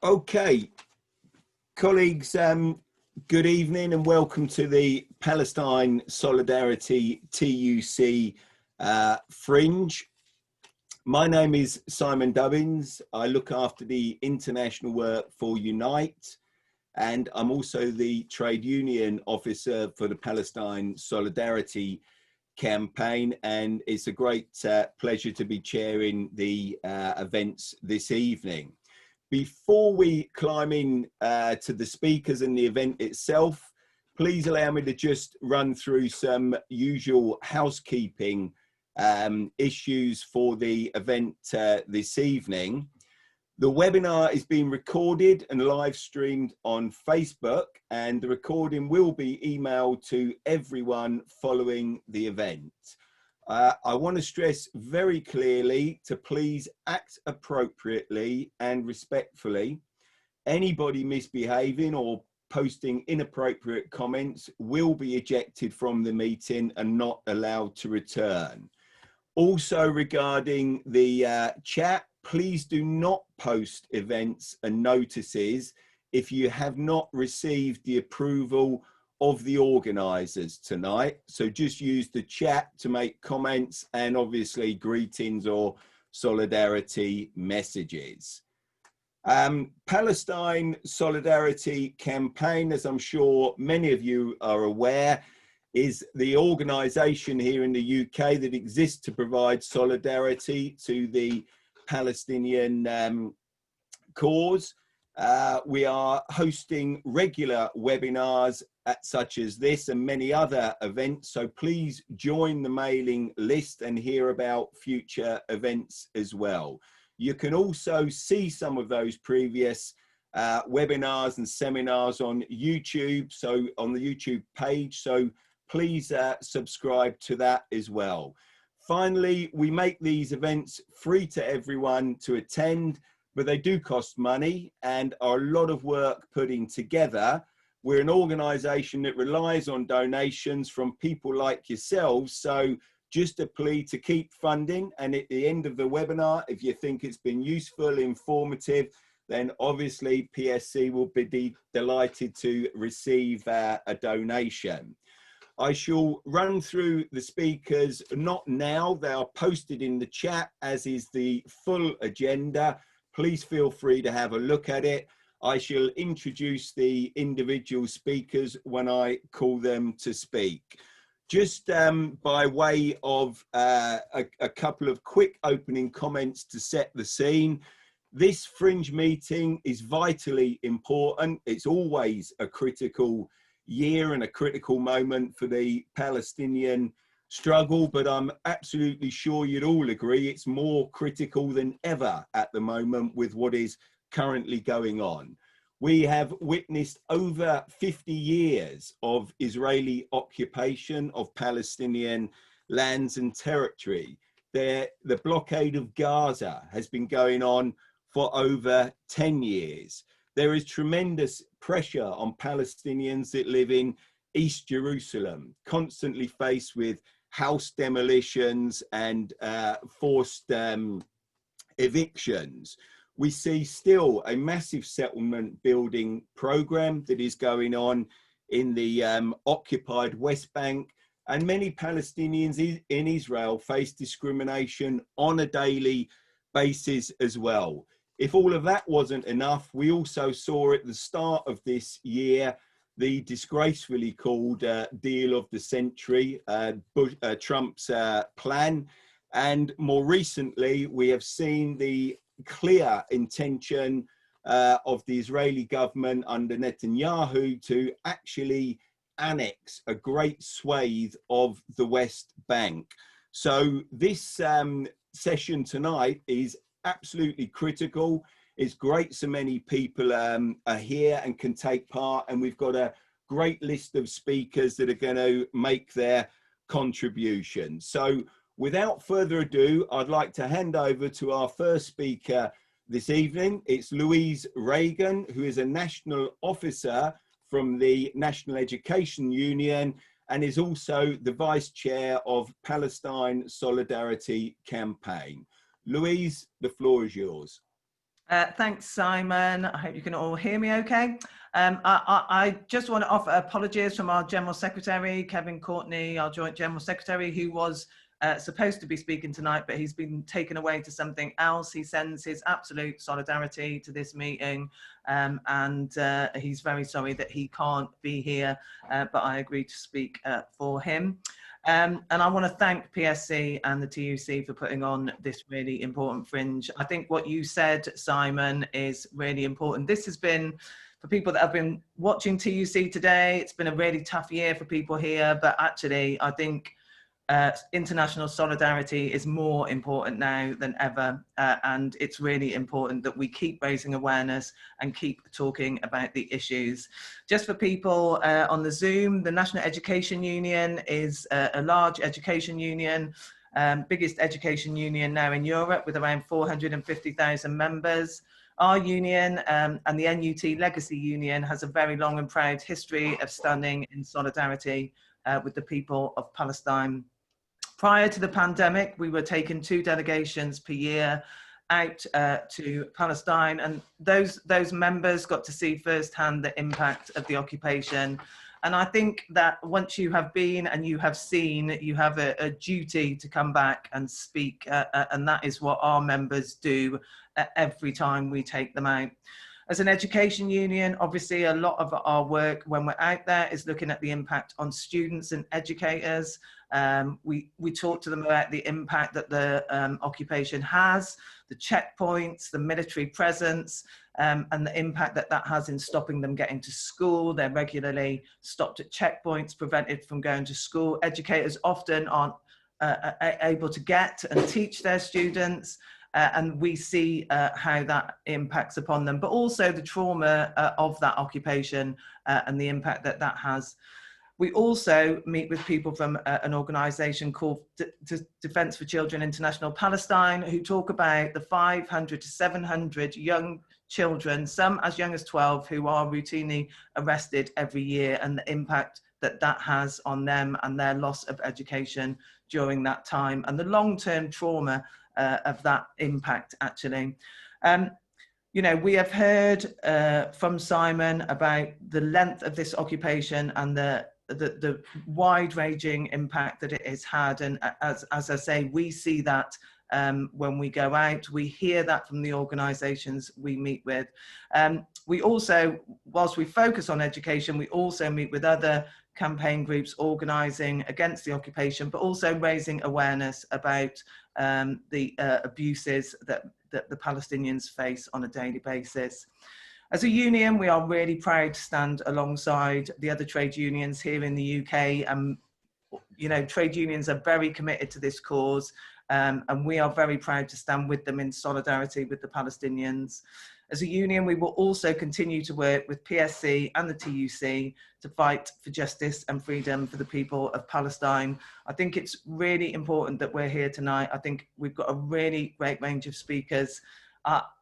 Okay, colleagues, good evening and welcome to the Palestine Solidarity TUC Fringe. My name is Simon Dubbins. I look after the international work for Unite, and I'm also the trade union officer for the Palestine Solidarity campaign, and it's a great pleasure to be chairing the events this evening. Before we climb in to the speakers and the event itself, please allow me to just run through some usual housekeeping issues for the event this evening. The webinar is being recorded and live streamed on Facebook, and the recording will be emailed to everyone following the event. I want to stress very clearly to please act appropriately and respectfully. Anybody misbehaving or posting inappropriate comments will be ejected from the meeting and not allowed to return. Also, regarding the chat, please do not post events and notices if you have not received the approval of the organisers tonight. So just use the chat to make comments and obviously greetings or solidarity messages. Palestine Solidarity Campaign, as I'm sure many of you are aware, is the organisation here in the UK that exists to provide solidarity to the Palestinian cause. We are hosting regular webinars such as this and many other events, so please join the mailing list and hear about future events as well. You can also see some of those previous webinars and seminars on YouTube, so on the YouTube page, so please subscribe to that as well. Finally, we make these events free to everyone to attend, but they do cost money and are a lot of work putting together. We're an organisation that relies on donations from people like yourselves, so just a plea to keep funding, and at the end of the webinar, if you think it's been useful, informative, then obviously PSC will be delighted to receive a donation. I shall run through the speakers, not now, they are posted in the chat, as is the full agenda. Please feel free to have a look at it. I shall introduce the individual speakers when I call them to speak. Just by way of a couple of quick opening comments to set the scene. This Fringe meeting is vitally important. It's always a critical year and a critical moment for the Palestinian struggle, but I'm absolutely sure you'd all agree it's more critical than ever at the moment with what is currently going on. We have witnessed over 50 years of Israeli occupation of Palestinian lands and territory. The blockade of Gaza has been going on for over 10 years. There is tremendous pressure on Palestinians that live in East Jerusalem, constantly faced with house demolitions and forced evictions. We see still a massive settlement building program that is going on in the occupied West Bank, and many Palestinians in Israel face discrimination on a daily basis as well. If all of that wasn't enough, we also saw at the start of this year the disgracefully called deal of the century, Trump's plan. And more recently, we have seen the clear intention of the Israeli government under Netanyahu to actually annex a great swathe of the West Bank. So this session tonight is absolutely critical. It's great so many people are here and can take part, and we've got a great list of speakers that are going to make their contribution. So without further ado, I'd like to hand over to our first speaker this evening. It's Louise Regan, who is a national officer from the National Education Union and is also the Vice Chair of Palestine Solidarity Campaign. Louise, the floor is yours. Thanks, Simon. I hope you can all hear me okay. I just want to offer apologies from our General Secretary, Kevin Courtney, our Joint General Secretary, who was supposed to be speaking tonight, but he's been taken away to something else. He sends his absolute solidarity to this meeting, and he's very sorry that he can't be here, but I agreed to speak for him. And I want to thank PSC and the TUC for putting on this really important Fringe. I think what you said, Simon, is really important. This has been, for people that have been watching TUC today, it's been a really tough year for people here, but actually I think international solidarity is more important now than ever, and it's really important that we keep raising awareness and keep talking about the issues. Just for people on the Zoom, the National Education Union is a large education union, biggest education union now in Europe, with around 450,000 members. Our union and the NUT Legacy Union has a very long and proud history of standing in solidarity with the people of Palestine. Prior to the pandemic, we were taking 2 delegations per year out to Palestine, and those members got to see firsthand the impact of the occupation. And I think that once you have been and you have seen, you have a duty to come back and speak, and that is what our members do every time we take them out. As an education union, obviously a lot of our work when we're out there is looking at the impact on students and educators. We talk to them about the impact that the occupation has, the checkpoints, the military presence, and the impact that that has in stopping them getting to school. They're regularly stopped at checkpoints, prevented from going to school. Educators often aren't able to get and teach their students. And we see how that impacts upon them, but also the trauma of that occupation and the impact that that has. We also meet with people from an organisation called Defence for Children International Palestine, who talk about the 500 to 700 young children, some as young as 12, who are routinely arrested every year, and the impact that that has on them and their loss of education during that time, and the long-term trauma of that impact, actually. You know, we have heard from Simon about the length of this occupation and the wide-ranging impact that it has had. And as I say, we see that when we go out. We hear that from the organisations we meet with. We also, whilst we focus on education, we also meet with other campaign groups organising against the occupation, but also raising awareness about the abuses that the Palestinians face on a daily basis. As a union, we are really proud to stand alongside the other trade unions here in the UK. You know, trade unions are very committed to this cause, and we are very proud to stand with them in solidarity with the Palestinians. As a union, we will also continue to work with PSC and the TUC to fight for justice and freedom for the people of Palestine. I think it's really important that we're here tonight. I think we've got a really great range of speakers.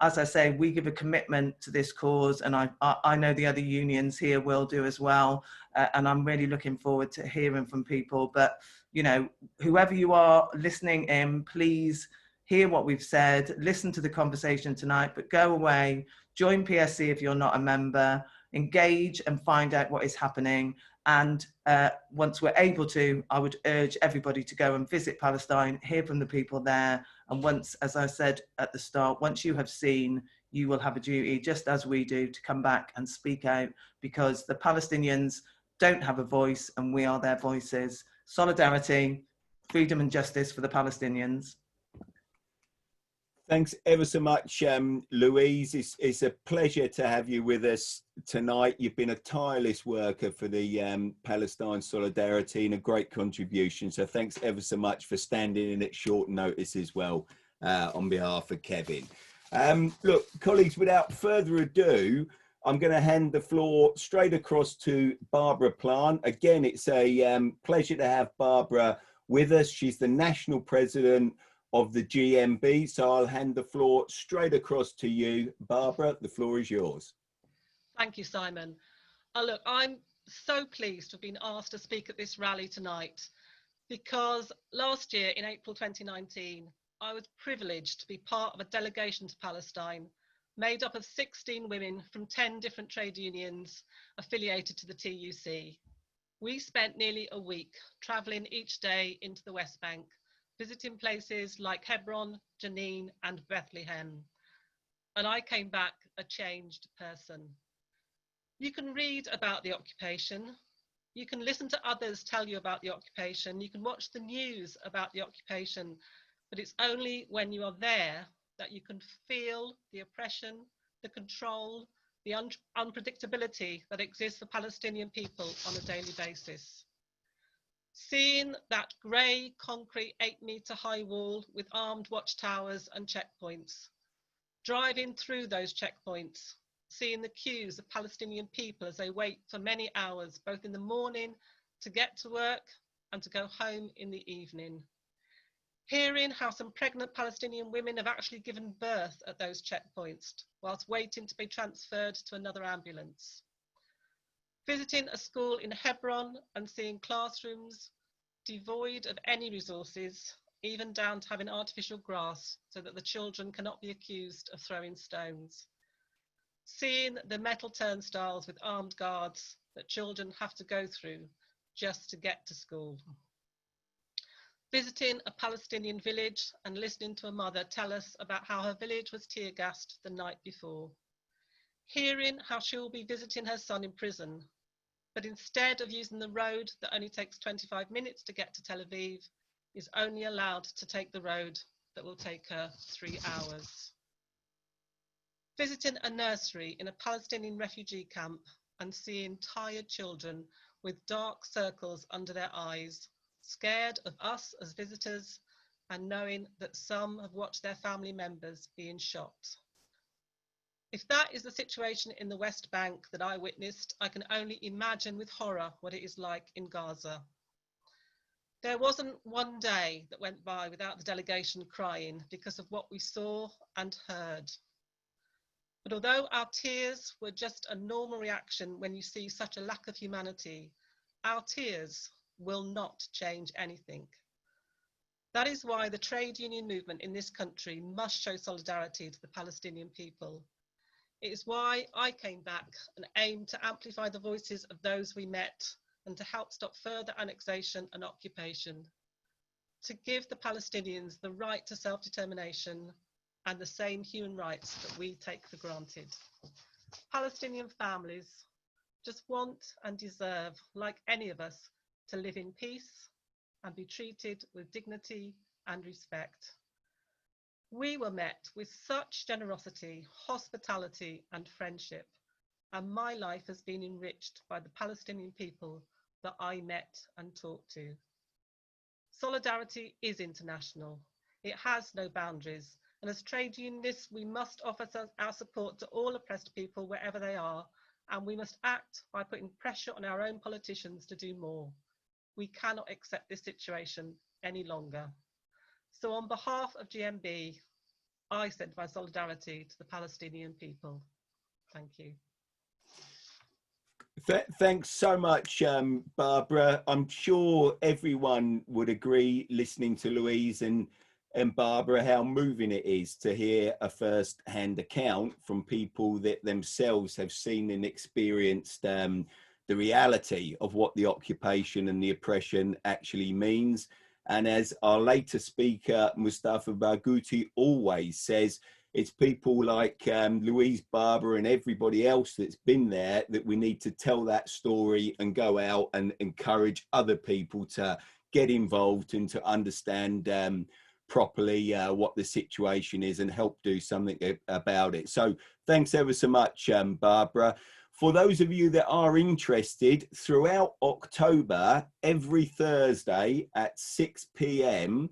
As I say, we give a commitment to this cause, and I know the other unions here will do as well. And I'm really looking forward to hearing from people. But, you know, whoever you are listening in, please hear what we've said, listen to the conversation tonight, but go away, join PSC if you're not a member, engage and find out what is happening. And once we're able to, I would urge everybody to go and visit Palestine, hear from the people there. And once, as I said at the start, once you have seen, you will have a duty, just as we do, to come back and speak out, because the Palestinians don't have a voice and we are their voices. Solidarity, freedom and justice for the Palestinians. Thanks ever so much, Louise. It's a pleasure to have you with us tonight. You've been a tireless worker for the Palestine Solidarity and a great contribution. So thanks ever so much for standing in at short notice as well on behalf of Kevin. Look, colleagues, without further ado, I'm going to hand the floor straight across to Barbara Plant. Again, it's a pleasure to have Barbara with us. She's the National President of the GMB. So I'll hand the floor straight across to you. Barbara, the floor is yours. Thank you, Simon. Look, I'm so pleased to have been asked to speak at this rally tonight, because last year in April 2019, I was privileged to be part of a delegation to Palestine made up of 16 women from 10 different trade unions affiliated to the TUC. We spent nearly a week travelling each day into the West Bank, visiting places like Hebron, Jenin, and Bethlehem. And I came back a changed person. You can read about the occupation. You can listen to others tell you about the occupation. You can watch the news about the occupation, but it's only when you are there that you can feel the oppression, the control, the unpredictability that exists for Palestinian people on a daily basis. Seeing that grey concrete 8-metre high wall with armed watchtowers and checkpoints, driving through those checkpoints, seeing the queues of Palestinian people as they wait for many hours, both in the morning to get to work and to go home in the evening. Hearing how some pregnant Palestinian women have actually given birth at those checkpoints whilst waiting to be transferred to another ambulance. Visiting a school in Hebron and seeing classrooms devoid of any resources, even down to having artificial grass so that the children cannot be accused of throwing stones. Seeing the metal turnstiles with armed guards that children have to go through just to get to school. Visiting a Palestinian village and listening to a mother tell us about how her village was tear gassed the night before. Hearing how she will be visiting her son in prison, but instead of using the road that only takes 25 minutes to get to Tel Aviv, is only allowed to take the road that will take her 3 hours. Visiting a nursery in a Palestinian refugee camp and seeing tired children with dark circles under their eyes, scared of us as visitors and knowing that some have watched their family members being shot. If that is the situation in the West Bank that I witnessed, I can only imagine with horror what it is like in Gaza. There wasn't one day that went by without the delegation crying because of what we saw and heard. But although our tears were just a normal reaction when you see such a lack of humanity, our tears will not change anything. That is why the trade union movement in this country must show solidarity to the Palestinian people. It is why I came back and aimed to amplify the voices of those we met and to help stop further annexation and occupation, to give the Palestinians the right to self-determination and the same human rights that we take for granted. Palestinian families just want and deserve, like any of us, to live in peace and be treated with dignity and respect. We were met with such generosity, hospitality, and friendship, and my life has been enriched by the Palestinian people that I met and talked to. Solidarity is international. It has no boundaries, and as trade unionists, we must offer our support to all oppressed people wherever they are, and we must act by putting pressure on our own politicians to do more. We cannot accept this situation any longer. So on behalf of GMB, I send my solidarity to the Palestinian people. Thank you. Thanks so much, Barbara. I'm sure everyone would agree, listening to Louise and Barbara, how moving it is to hear a first-hand account from people that themselves have seen and experienced the reality of what the occupation and the oppression actually means. And as our later speaker, Mustafa Barghouti, always says, it's people like Louise, Barbara, and everybody else that's been there that we need to tell that story and go out and encourage other people to get involved and to understand properly what the situation is and help do something about it. So thanks ever so much, Barbara. For those of you that are interested, throughout October, every Thursday at 6 p.m,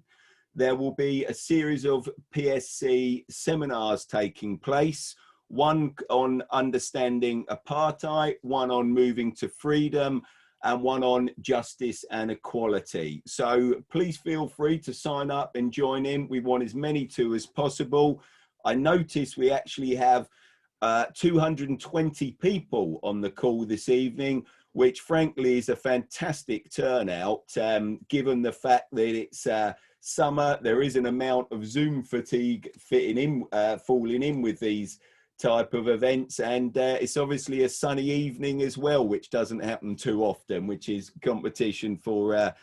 there will be a series of PSC seminars taking place, one on understanding apartheid, one on moving to freedom, and one on justice and equality. So please feel free to sign up and join in. We want as many as possible. I notice we actually have 220 people on the call this evening, which frankly is a fantastic turnout, given the fact that it's summer. There is an amount of Zoom fatigue falling in with these type of events, and it's obviously a sunny evening as well, which doesn't happen too often, which is competition for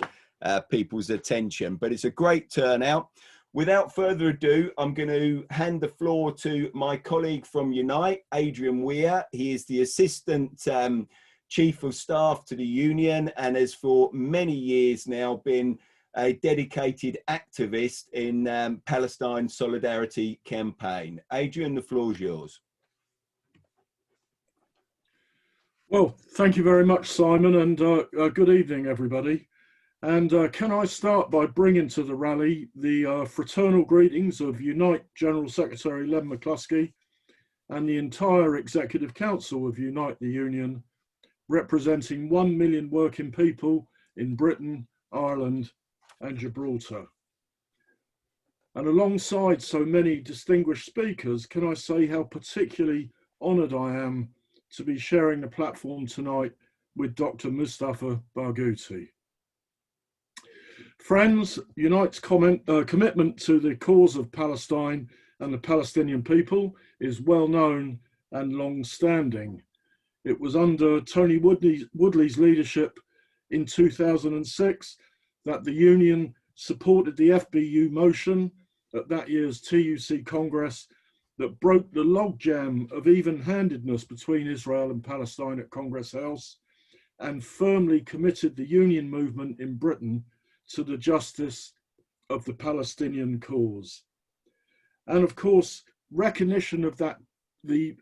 people's attention. But it's a great turnout. Without further ado, I'm going to hand the floor to my colleague from Unite, Adrian Weir. He is the Assistant Chief of Staff to the Union and has for many years now been a dedicated activist in Palestine Solidarity Campaign. Adrian, the floor is yours. Well, thank you very much, Simon, and good evening, everybody. And can I start by bringing to the rally the fraternal greetings of Unite General Secretary Len McCluskey and the entire Executive Council of Unite the Union, representing 1 million working people in Britain, Ireland and Gibraltar. And alongside so many distinguished speakers, can I say how particularly honoured I am to be sharing the platform tonight with Dr. Mustafa Barghouti. Friends, Unite's commitment to the cause of Palestine and the Palestinian people is well known and long-standing. It was under Tony Woodley's leadership in 2006 that the Union supported the FBU motion at that year's TUC Congress that broke the logjam of even-handedness between Israel and Palestine at Congress House and firmly committed the Union movement in Britain to the justice of the Palestinian cause. And of course, recognition of that, the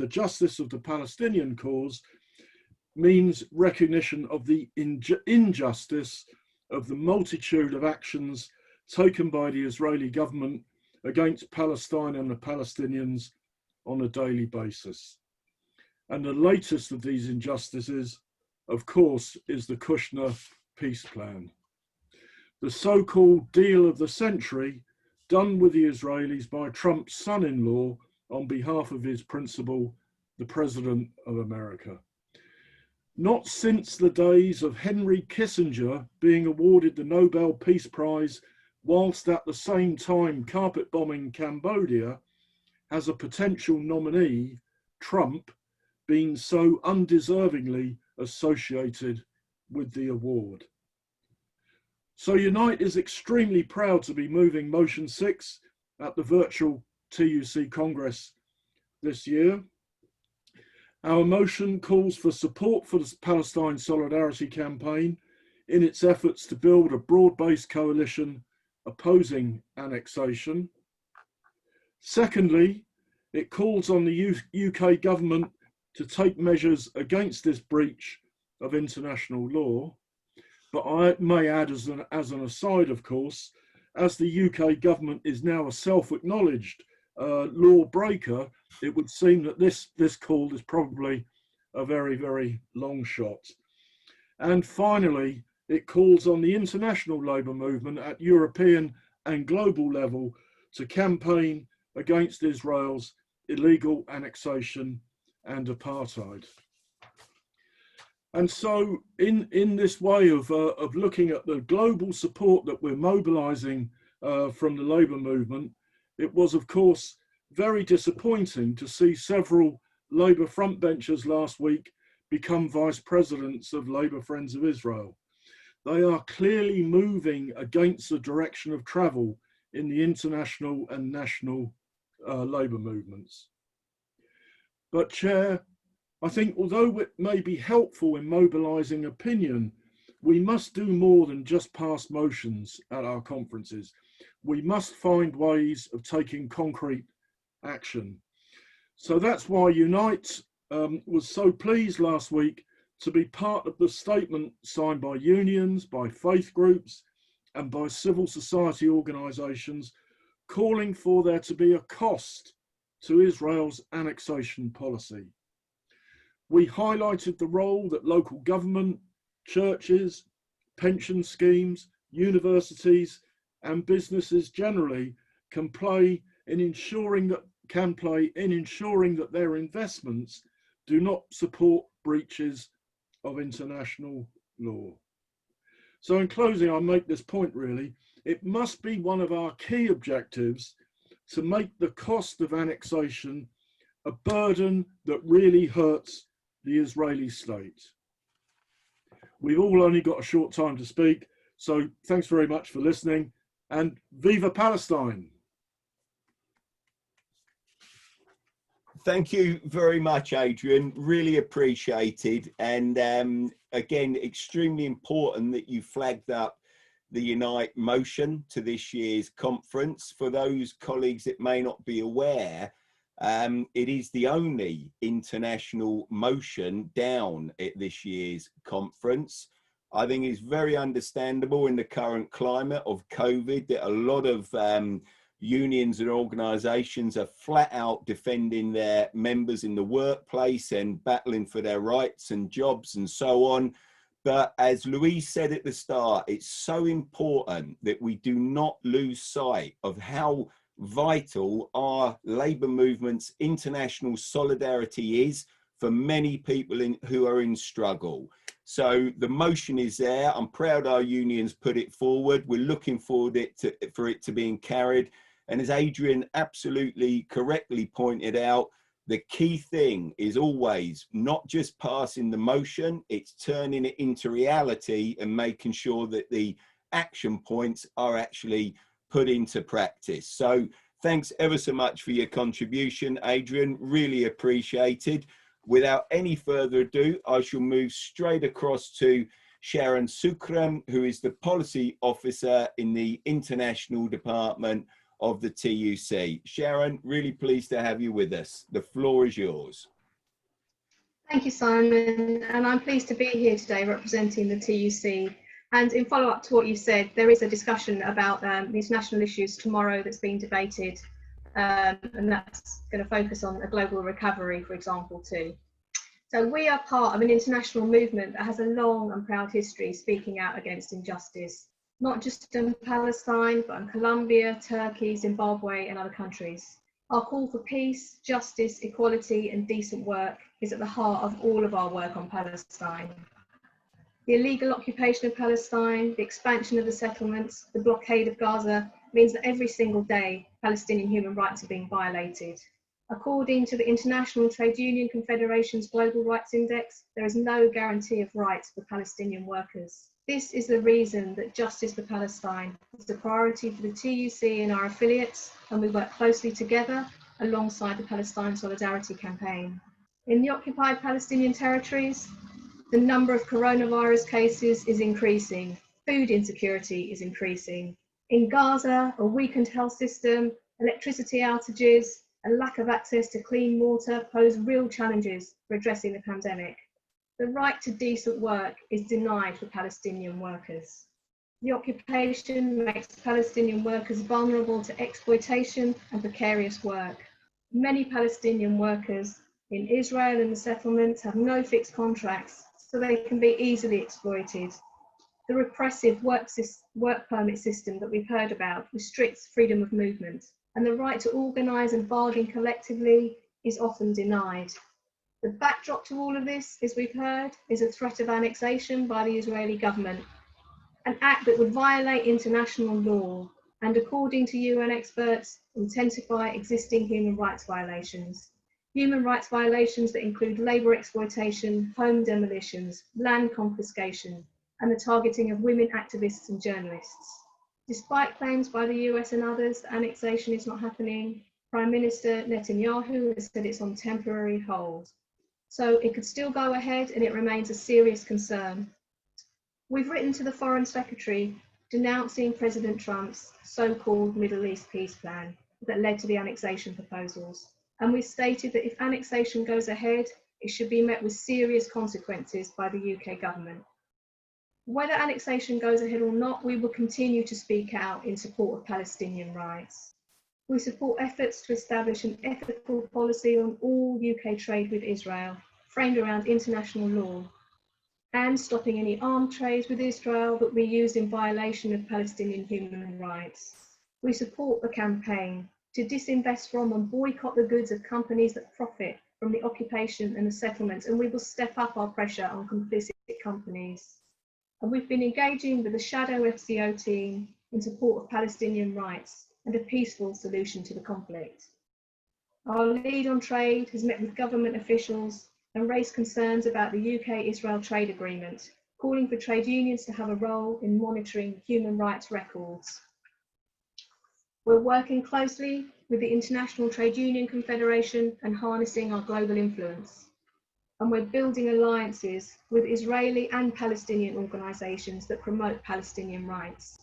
justice of the Palestinian cause means recognition of the injustice of the multitude of actions taken by the Israeli government against Palestine and the Palestinians on a daily basis. And the latest of these injustices, of course, is the Kushner peace plan. The so-called deal of the century done with the Israelis by Trump's son-in-law on behalf of his principal, the President of America. Not since the days of Henry Kissinger being awarded the Nobel Peace Prize whilst at the same time carpet bombing Cambodia has a potential nominee, Trump, been so undeservingly associated with the award. So Unite is extremely proud to be moving Motion 6 at the virtual TUC Congress this year. Our motion calls for support for the Palestine Solidarity Campaign in its efforts to build a broad-based coalition opposing annexation. Secondly, it calls on the UK government to take measures against this breach of international law. But I may add as an aside, of course, as the UK government is now a self-acknowledged lawbreaker, it would seem that this call is probably a very, very long shot. And finally, it calls on the international labour movement at European and global level to campaign against Israel's illegal annexation and apartheid. And so in this way of looking at the global support that we're mobilising from the labour movement, it was, of course, very disappointing to see several Labour frontbenchers last week become vice presidents of Labour Friends of Israel. They are clearly moving against the direction of travel in the international and national labour movements. But Chair, I think although it may be helpful in mobilising opinion, we must do more than just pass motions at our conferences. We must find ways of taking concrete action. So that's why Unite was so pleased last week to be part of the statement signed by unions, by faith groups, and by civil society organisations calling for there to be a cost to Israel's annexation policy. We highlighted the role that local government, churches, pension schemes, universities, and businesses generally can play in ensuring that their investments do not support breaches of international law. So in closing, I'll make this point really. It must be one of our key objectives to make the cost of annexation a burden that really hurts the Israeli state. We've all only got a short time to speak, so thanks very much for listening, and Viva Palestine! Thank you very much, Adrian. Really appreciated. And again, extremely important that you flagged up the Unite motion to this year's conference. For those colleagues that may not be aware, it is the only international motion down at this year's conference. I think it's very understandable in the current climate of COVID that a lot of unions and organisations are flat out defending their members in the workplace and battling for their rights and jobs and so on. But as Louise said at the start, it's so important that we do not lose sight of how vital our labour movement's international solidarity is for many people who are in struggle. So the motion is there. I'm proud our unions put it forward. We're looking forward for it to being carried. And as Adrian absolutely correctly pointed out, the key thing is always not just passing the motion, it's turning it into reality and making sure that the action points are actually put into practice. So thanks ever so much for your contribution, Adrian, really appreciated. Without any further ado, I shall move straight across to Sharon Sukhram, who is the Policy Officer in the International Department of the TUC. Sharon, really pleased to have you with us. The floor is yours. Thank you, Simon, and I'm pleased to be here today representing the TUC. And in follow-up to what you said, there is a discussion about the international issues tomorrow that's being debated, and that's going to focus on a global recovery, for example, too. So we are part of an international movement that has a long and proud history speaking out against injustice, not just in Palestine, but in Colombia, Turkey, Zimbabwe, and other countries. Our call for peace, justice, equality, and decent work is at the heart of all of our work on Palestine. The illegal occupation of Palestine, the expansion of the settlements, the blockade of Gaza means that every single day Palestinian human rights are being violated. According to the International Trade Union Confederation's Global Rights Index, there is no guarantee of rights for Palestinian workers. This is the reason that justice for Palestine is a priority for the TUC and our affiliates, and we work closely together alongside the Palestine Solidarity Campaign. In the occupied Palestinian territories, the number of coronavirus cases is increasing. Food insecurity is increasing. In Gaza, a weakened health system, electricity outages, and lack of access to clean water pose real challenges for addressing the pandemic. The right to decent work is denied for Palestinian workers. The occupation makes Palestinian workers vulnerable to exploitation and precarious work. Many Palestinian workers in Israel and the settlements have no fixed contracts, so they can be easily exploited. The repressive work permit system that we've heard about restricts freedom of movement, and the right to organise and bargain collectively is often denied. The backdrop to all of this, as we've heard, is a threat of annexation by the Israeli government, an act that would violate international law and, according to UN experts, intensify existing human rights violations. Human rights violations that include labour exploitation, home demolitions, land confiscation, and the targeting of women activists and journalists. Despite claims by the US and others that annexation is not happening, Prime Minister Netanyahu has said it's on temporary hold. So it could still go ahead, and it remains a serious concern. We've written to the Foreign Secretary denouncing President Trump's so-called Middle East peace plan that led to the annexation proposals. And we've stated that if annexation goes ahead, it should be met with serious consequences by the UK government. Whether annexation goes ahead or not, we will continue to speak out in support of Palestinian rights. We support efforts to establish an ethical policy on all UK trade with Israel, framed around international law, and stopping any armed trade with Israel that we use in violation of Palestinian human rights. We support the campaign to disinvest from and boycott the goods of companies that profit from the occupation and the settlements, and we will step up our pressure on complicit companies. And we've been engaging with the Shadow FCO team in support of Palestinian rights and a peaceful solution to the conflict. Our lead on trade has met with government officials and raised concerns about the UK-Israel trade agreement, calling for trade unions to have a role in monitoring human rights records. We're working closely with the International Trade Union Confederation and harnessing our global influence. And we're building alliances with Israeli and Palestinian organisations that promote Palestinian rights.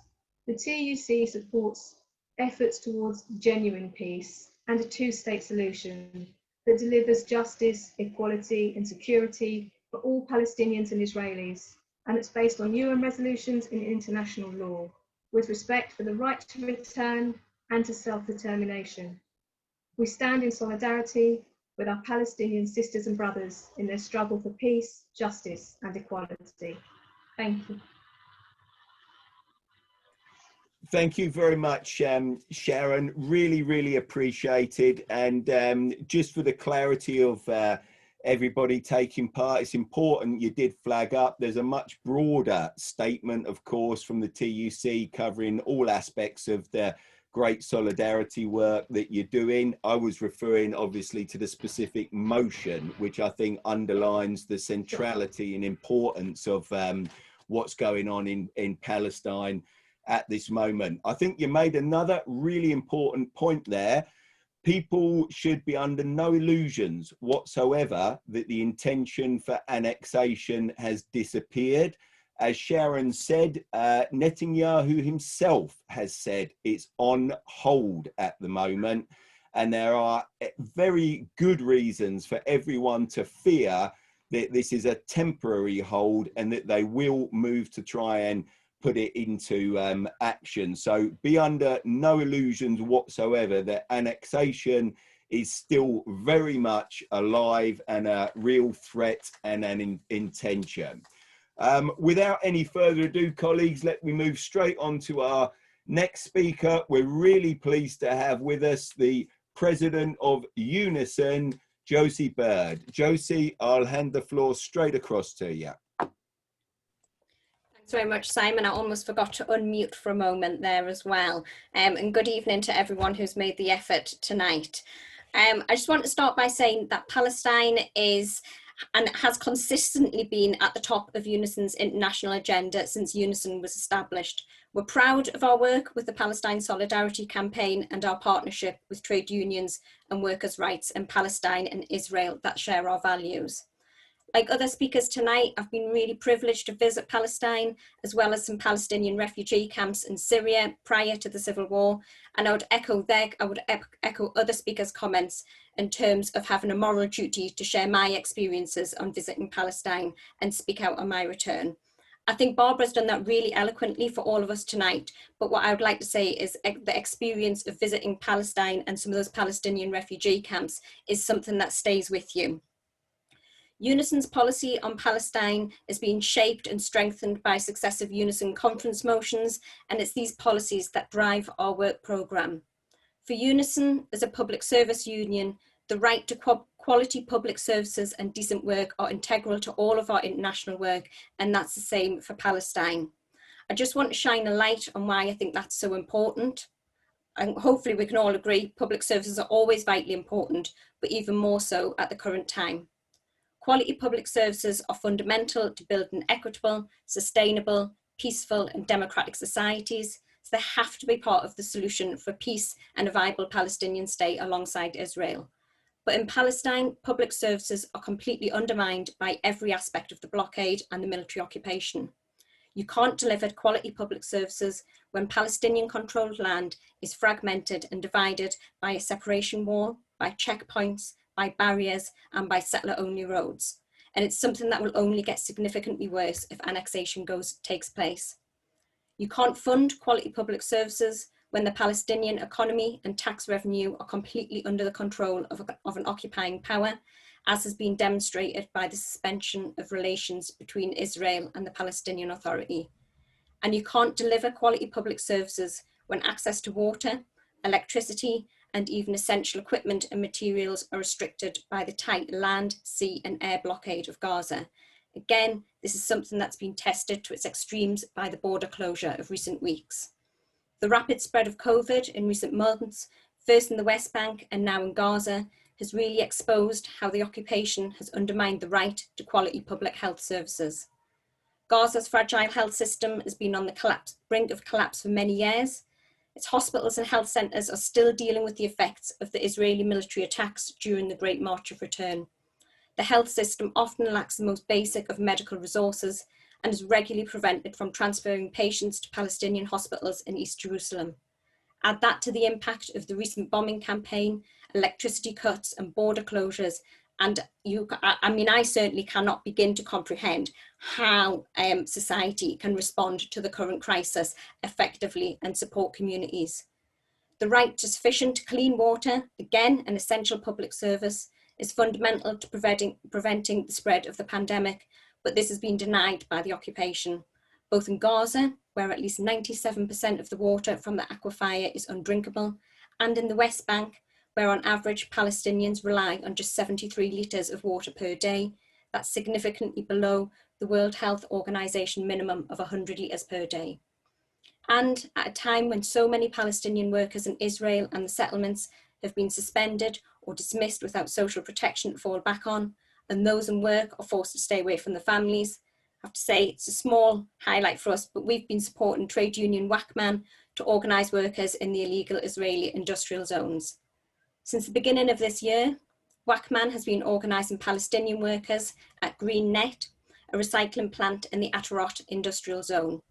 The TUC supports efforts towards genuine peace and a two-state solution that delivers justice, equality and security for all Palestinians and Israelis, and it's based on UN resolutions and international law, with respect for the right to return and to self-determination. We stand in solidarity with our Palestinian sisters and brothers in their struggle for peace, justice and equality. Thank you. Thank you very much, Sharon. Really appreciated. And just for the clarity of everybody taking part, it's important you did flag up. There's a much broader statement, of course, from the TUC covering all aspects of the great solidarity work that you're doing. I was referring obviously to the specific motion, which I think underlines the centrality and importance of what's going on in Palestine at this moment. I think you made another really important point there. People should be under no illusions whatsoever that the intention for annexation has disappeared. As Sharon said, Netanyahu himself has said it's on hold at the moment, and there are very good reasons for everyone to fear that this is a temporary hold and that they will move to try and put it into action. So be under no illusions whatsoever that annexation is still very much alive and a real threat and an intention. Without any further ado, colleagues, let me move straight on to our next speaker. We're really pleased to have with us the president of UNISON, Josie Bird. Josie, I'll hand the floor straight across to you. Thanks very much, Simon. I almost forgot to unmute for a moment there as well. And good evening to everyone who's made the effort tonight. I just want to start by saying that Palestine is and has consistently been at the top of UNISON's international agenda since UNISON was established. We're proud of our work with the Palestine Solidarity Campaign and our partnership with trade unions and workers' rights in Palestine and Israel that share our values. Like other speakers tonight, I've been really privileged to visit Palestine, as well as some Palestinian refugee camps in Syria prior to the civil war. And I would echo other speakers' comments in terms of having a moral duty to share my experiences on visiting Palestine and speak out on my return. I think Barbara's done that really eloquently for all of us tonight, but what I would like to say is the experience of visiting Palestine and some of those Palestinian refugee camps is something that stays with you. UNISON's policy on Palestine is being shaped and strengthened by successive UNISON conference motions, and it's these policies that drive our work programme. For UNISON, as a public service union, the right to quality public services and decent work are integral to all of our international work, and that's the same for Palestine. I just want to shine a light on why I think that's so important. And hopefully we can all agree public services are always vitally important, but even more so at the current time. Quality public services are fundamental to building equitable, sustainable, peaceful and democratic societies, so they have to be part of the solution for peace and a viable Palestinian state alongside Israel. But in Palestine, public services are completely undermined by every aspect of the blockade and the military occupation. You can't deliver quality public services when Palestinian-controlled land is fragmented and divided by a separation wall, by checkpoints, by barriers and by settler-only roads. And it's something that will only get significantly worse if annexation takes place. You can't fund quality public services when the Palestinian economy and tax revenue are completely under the control of an occupying power, as has been demonstrated by the suspension of relations between Israel and the Palestinian Authority. And you can't deliver quality public services when access to water, electricity, and even essential equipment and materials are restricted by the tight land, sea and air blockade of Gaza. Again, this is something that's been tested to its extremes by the border closure of recent weeks. The rapid spread of COVID in recent months first in the West Bank and now in Gaza, has really exposed how the occupation has undermined the right to quality public health services. Gaza's fragile health system has been on the brink of collapse for many years. Its hospitals and health centres are still dealing with the effects of the Israeli military attacks during the Great March of Return. The health system often lacks the most basic of medical resources and is regularly prevented from transferring patients to Palestinian hospitals in East Jerusalem. Add that to the impact of the recent bombing campaign, electricity cuts and border closures, and I certainly cannot begin to comprehend how society can respond to the current crisis effectively and support communities. The right to sufficient clean water, again an essential public service, is fundamental to preventing the spread of the pandemic, but this has been denied by the occupation, both in Gaza, where at least 97% of the water from the aquifer is undrinkable, and in the West Bank, where on average Palestinians rely on just 73 litres of water per day. That's significantly below the World Health Organization minimum of 100 litres per day. And at a time when so many Palestinian workers in Israel and the settlements have been suspended or dismissed without social protection to fall back on, and those in work are forced to stay away from their families, I have to say it's a small highlight for us, but we've been supporting trade union WACMAN to organise workers in the illegal Israeli industrial zones. Since the beginning of this year, WACMAN has been organising Palestinian workers at Green Net, a recycling plant in the Atarot industrial zone.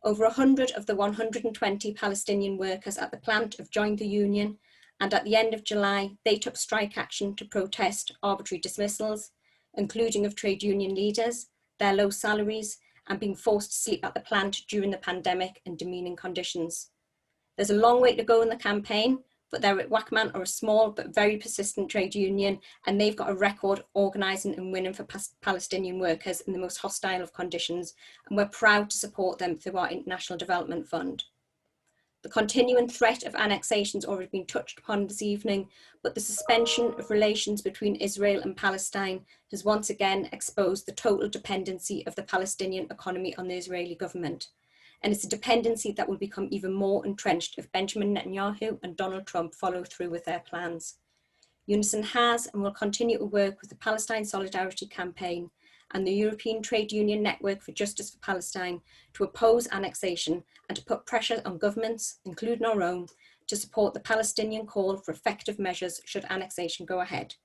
Over 100 of the 120 Palestinian workers at the plant have joined the union, and at the end of July, they took strike action to protest arbitrary dismissals, including of trade union leaders, their low salaries, and being forced to sleep at the plant during the pandemic in demeaning conditions. There's a long way to go in the campaign, but WACMAN are a small but very persistent trade union, and they've got a record organising and winning for Palestinian workers in the most hostile of conditions, and we're proud to support them through our International Development Fund. The continuing threat of annexation has already been touched upon this evening, but the suspension of relations between Israel and Palestine has once again exposed the total dependency of the Palestinian economy on the Israeli government. And it's a dependency that will become even more entrenched if Benjamin Netanyahu and Donald Trump follow through with their plans. UNISON has and will continue to work with the Palestine Solidarity Campaign and the European Trade Union Network for Justice for Palestine to oppose annexation and to put pressure on governments, including our own, to support the Palestinian call for effective measures should annexation go ahead.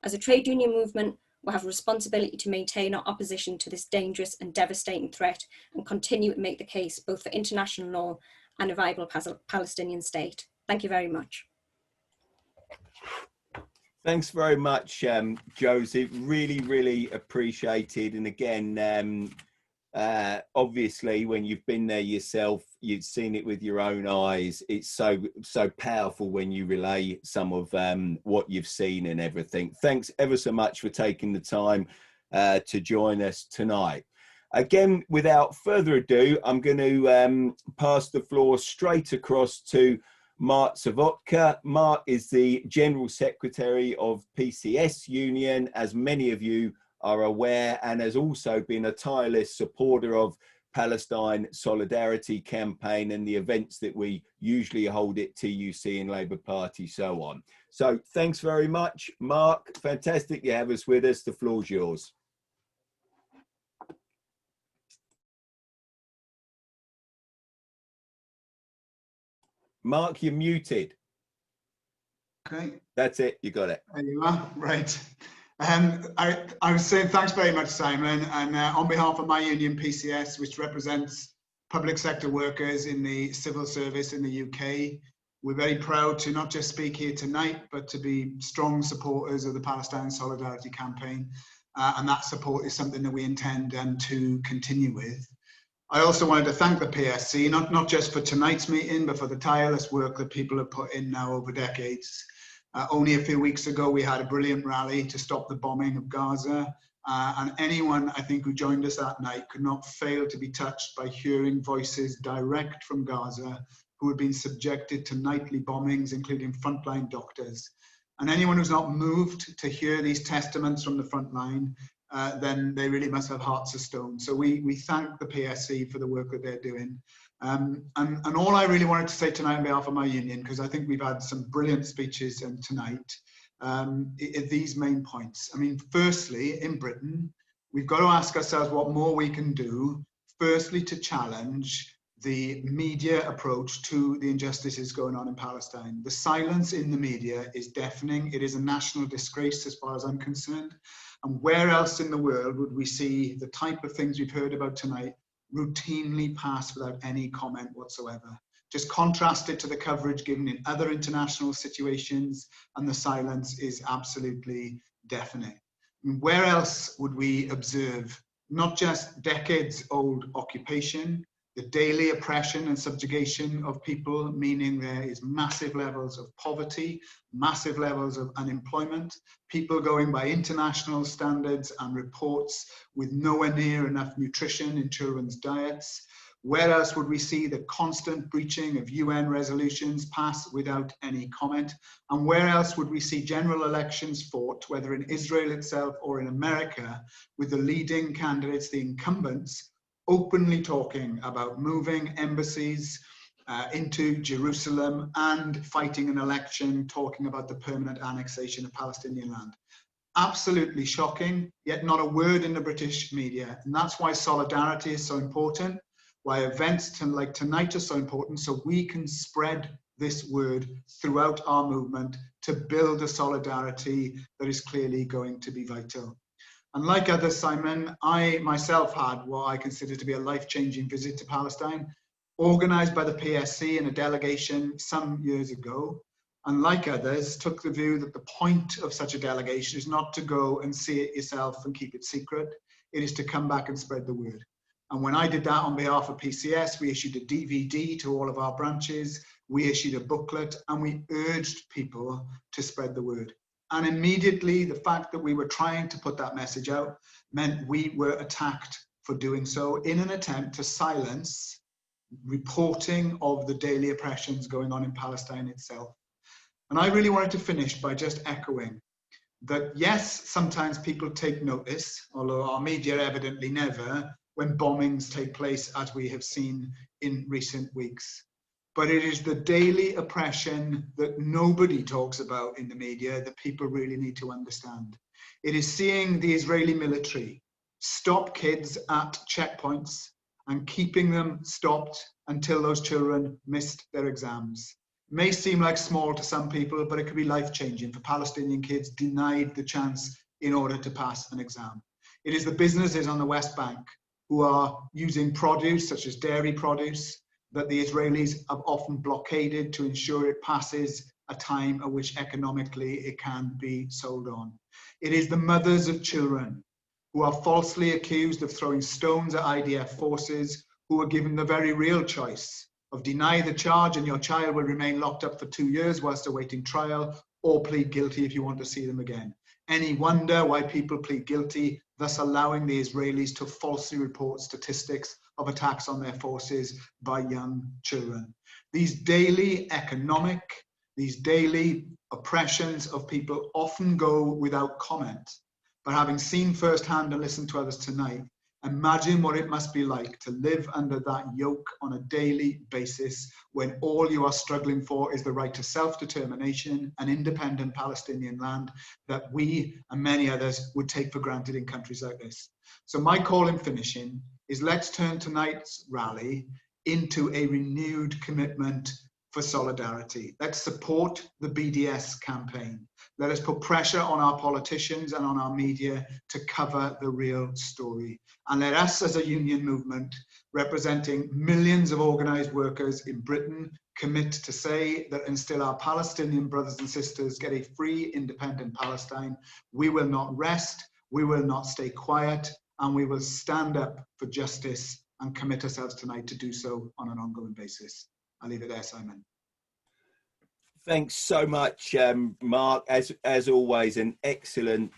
As a trade union movement, we have a responsibility to maintain our opposition to this dangerous and devastating threat and continue to make the case both for international law and a viable Palestinian state. Thank you very much. Thanks very much, Josie. Really appreciated. And again, obviously, when you've been there yourself, you've seen it with your own eyes. It's so powerful when you relay some of what you've seen and everything. Thanks ever so much for taking the time to join us tonight. Again, without further ado, I'm going to pass the floor straight across to Mark Serwotka. Mark is the General Secretary of PCS Union, as many of you are aware, and has also been a tireless supporter of Palestine Solidarity Campaign and the events that we usually hold at TUC and Labour Party, so on. So thanks very much, Mark. Fantastic you have us with us. The floor's yours. Mark, you're muted. Okay. That's it. You got it. There you are. Right. I was saying thanks very much, Simon. And on behalf of my union, PCS, which represents public sector workers in the civil service in the UK, we're very proud to not just speak here tonight, but to be strong supporters of the Palestine Solidarity Campaign. And that support is something that we intend to continue with. I also wanted to thank the PSC, not just for tonight's meeting, but for the tireless work that people have put in now over decades. Only a few weeks ago, we had a brilliant rally to stop the bombing of Gaza. And anyone, I think, who joined us that night could not fail to be touched by hearing voices direct from Gaza who had been subjected to nightly bombings, including frontline doctors. And anyone who's not moved to hear these testaments from the front line, then they really must have hearts of stone. So we thank the PSC for the work that they're doing. And all I really wanted to say tonight on behalf of my union, because I think we've had some brilliant speeches tonight, these main points. I mean, firstly, in Britain, we've got to ask ourselves what more we can do, firstly, to challenge the media approach to the injustices going on in Palestine. The silence in the media is deafening. It is a national disgrace as far as I'm concerned. And where else in the world would we see the type of things we've heard about tonight routinely pass without any comment whatsoever? Just contrast it to the coverage given in other international situations, and the silence is absolutely deafening. I mean, where else would we observe not just decades-old occupation, the daily oppression and subjugation of people, meaning there is massive levels of poverty, massive levels of unemployment, people going by international standards and reports with nowhere near enough nutrition in children's diets? Where else would we see the constant breaching of UN resolutions pass without any comment? And where else would we see general elections fought, whether in Israel itself or in America, with the leading candidates, the incumbents, openly talking about moving embassies into Jerusalem and fighting an election, talking about the permanent annexation of Palestinian land? Absolutely shocking, yet not a word in the British media. And that's why solidarity is so important, why events like tonight are so important, so we can spread this word throughout our movement to build a solidarity that is clearly going to be vital. And like others, Simon, I myself had what I consider to be a life-changing visit to Palestine, organised by the PSC in a delegation some years ago. And like others, took the view that the point of such a delegation is not to go and see it yourself and keep it secret. It is to come back and spread the word. And when I did that on behalf of PCS, we issued a DVD to all of our branches, we issued a booklet, and we urged people to spread the word. And immediately, the fact that we were trying to put that message out meant we were attacked for doing so in an attempt to silence reporting of the daily oppressions going on in Palestine itself. And I really wanted to finish by just echoing that, yes, sometimes people take notice, although our media evidently never, when bombings take place, as we have seen in recent weeks. But it is the daily oppression that nobody talks about in the media that people really need to understand. It is seeing the Israeli military stop kids at checkpoints and keeping them stopped until those children missed their exams. It may seem like small to some people, but it could be life-changing for Palestinian kids denied the chance in order to pass an exam. It is the businesses on the West Bank who are using produce, such as dairy produce, that the Israelis have often blockaded to ensure it passes a time at which economically it can be sold on. It is the mothers of children who are falsely accused of throwing stones at IDF forces, who are given the very real choice of deny the charge and your child will remain locked up for 2 years whilst awaiting trial, or plead guilty if you want to see them again. Any wonder why people plead guilty, thus allowing the Israelis to falsely report statistics of attacks on their forces by young children? These daily economic, these daily oppressions of people often go without comment. But having seen firsthand and listened to others tonight, imagine what it must be like to live under that yoke on a daily basis when all you are struggling for is the right to self-determination, an independent Palestinian land that we and many others would take for granted in countries like this. So my call in finishing is, let's turn tonight's rally into a renewed commitment for solidarity. Let's support the BDS campaign. Let us put pressure on our politicians and on our media to cover the real story. And let us as a union movement representing millions of organised workers in Britain commit to say that until our Palestinian brothers and sisters get a free, independent Palestine, we will not rest, we will not stay quiet, and we will stand up for justice and commit ourselves tonight to do so on an ongoing basis. I'll leave it there, Simon. Thanks so much, Mark. As always, an excellent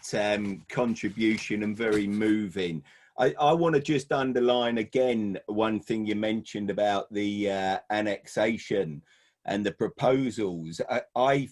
contribution and very moving. I want to just underline again one thing you mentioned about the annexation and the proposals. I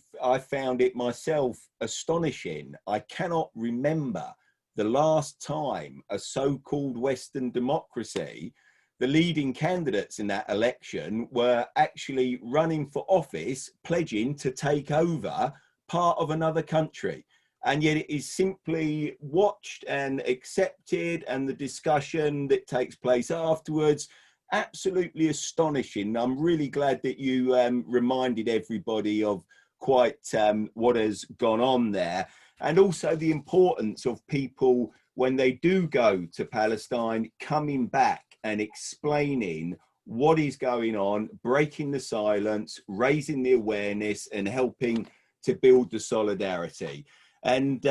found it myself astonishing. I cannot remember the last time a so-called Western democracy the leading candidates in that election were actually running for office, pledging to take over part of another country. And yet it is simply watched and accepted, and the discussion that takes place afterwards, absolutely astonishing. I'm really glad that you reminded everybody of quite what has gone on there, and also the importance of people, when they do go to Palestine, coming back and explaining what is going on, breaking the silence, raising the awareness, and helping to build the solidarity. And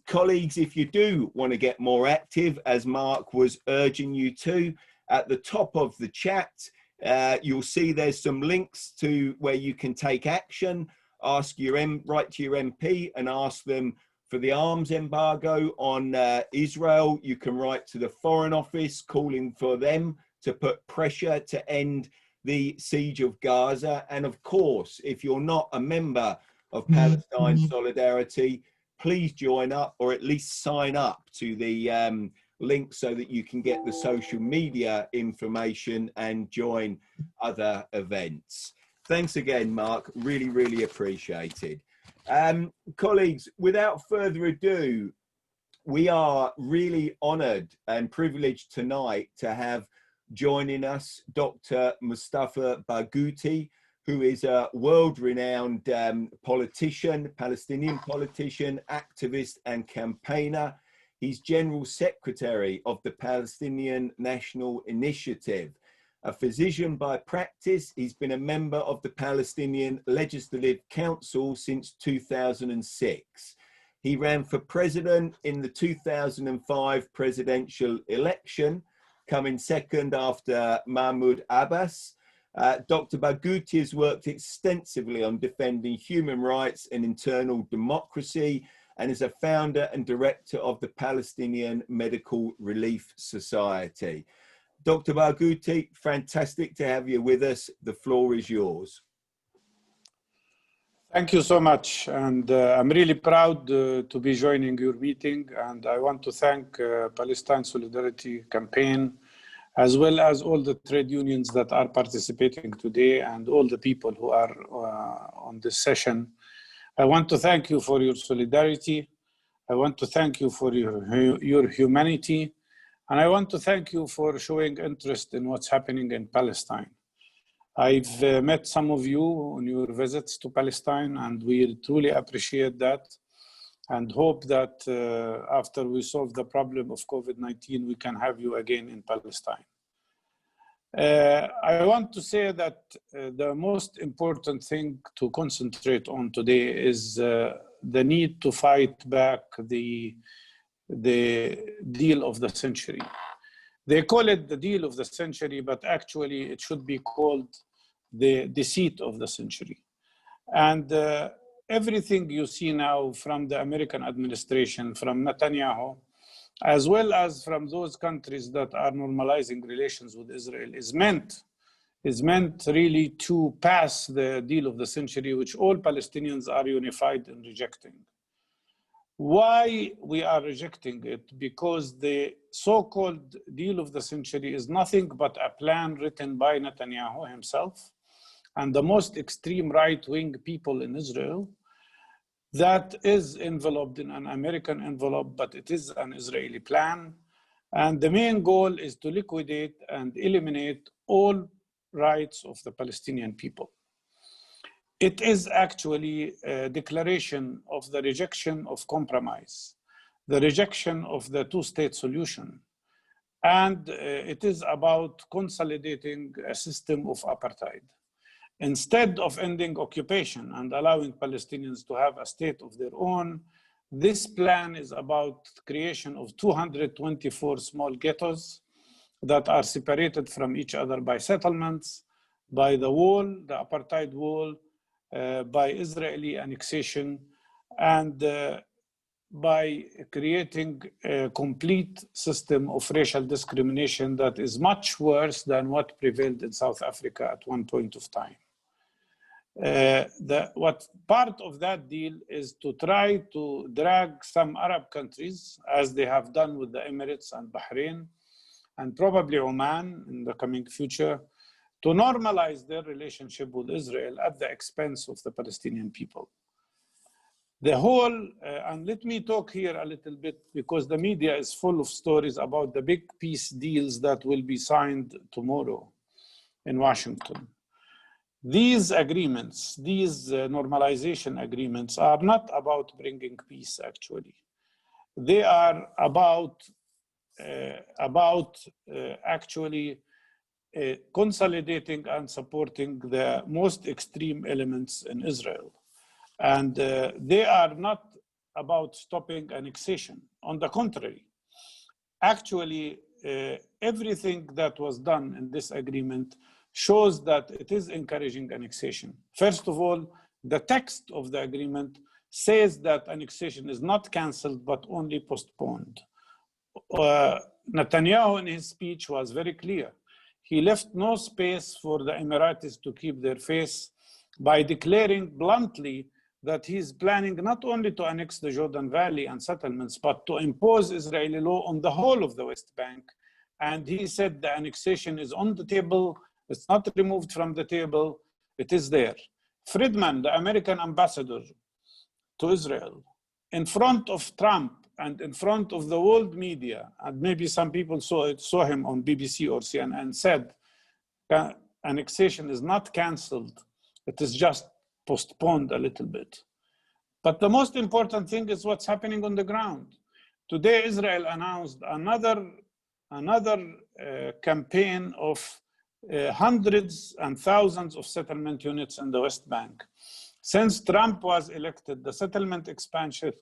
colleagues, if you do want to get more active, as Mark was urging you to, at the top of the chat, you'll see there's some links to where you can take action, write to your MP and ask them for the arms embargo on Israel. You can write to the Foreign Office calling for them to put pressure to end the siege of Gaza. And of course, if you're not a member of Palestine Solidarity, please join up, or at least sign up to the link so that you can get the social media information and join other events. Thanks again, Mark. Really, really appreciated. Colleagues, without further ado, we are really honoured and privileged tonight to have joining us Dr. Mustafa Barghouti, who is a world-renowned politician, Palestinian politician, activist and campaigner. He's General Secretary of the Palestinian National Initiative. A physician by practice, he's been a member of the Palestinian Legislative Council since 2006. He ran for president in the 2005 presidential election, coming second after Mahmoud Abbas. Dr. Barghouti has worked extensively on defending human rights and internal democracy, and is a founder and director of the Palestinian Medical Relief Society. Dr. Barghouti, fantastic to have you with us. The floor is yours. Thank you so much. And I'm really proud to be joining your meeting. And I want to thank Palestine Solidarity Campaign, as well as all the trade unions that are participating today and all the people who are on this session. I want to thank you for your solidarity. I want to thank you for your humanity. And I want to thank you for showing interest in what's happening in Palestine. I've met some of you on your visits to Palestine, and we truly appreciate that and hope that after we solve the problem of COVID-19, we can have you again in Palestine. I want to say that the most important thing to concentrate on today is the need to fight back the deal of the century. They call it the deal of the century, but actually it should be called the deceit of the century. And everything you see now from the American administration, from Netanyahu, as well as from those countries that are normalizing relations with Israel, is meant really to pass the deal of the century, which all Palestinians are unified in rejecting. Why we are rejecting it? Because the so-called deal of the century is nothing but a plan written by Netanyahu himself and the most extreme right-wing people in Israel that is enveloped in an American envelope, but it is an Israeli plan. And the main goal is to liquidate and eliminate all rights of the Palestinian people. It is actually a declaration of the rejection of compromise, the rejection of the two-state solution. And it is about consolidating a system of apartheid. Instead of ending occupation and allowing Palestinians to have a state of their own, this plan is about creation of 224 small ghettos that are separated from each other by settlements, by the wall, the apartheid wall, by Israeli annexation, and by creating a complete system of racial discrimination that is much worse than what prevailed in South Africa at one point of time. What part of that deal is to try to drag some Arab countries, as they have done with the Emirates and Bahrain, and probably Oman in the coming future, to normalize their relationship with Israel at the expense of the Palestinian people. The whole, and let me talk here a little bit because the media is full of stories about the big peace deals that will be signed tomorrow in Washington. These agreements, these normalization agreements are not about bringing peace actually. They are about actually consolidating and supporting the most extreme elements in Israel. And they are not about stopping annexation. On the contrary, actually, everything that was done in this agreement shows that it is encouraging annexation. First of all, the text of the agreement says that annexation is not canceled, but only postponed. Netanyahu in his speech was very clear. He left no space for the Emiratis to keep their face by declaring bluntly that he's planning not only to annex the Jordan Valley and settlements, but to impose Israeli law on the whole of the West Bank. And he said the annexation is on the table, it's not removed from the table, it is there. Friedman, the American ambassador to Israel, in front of Trump and in front of the world media, and maybe some people saw him on BBC or CNN, said annexation is not canceled, it is just postponed a little bit. But the most important thing is what's happening on the ground. Today, Israel announced another campaign of hundreds and thousands of settlement units in the West Bank. Since Trump was elected, the settlement expansion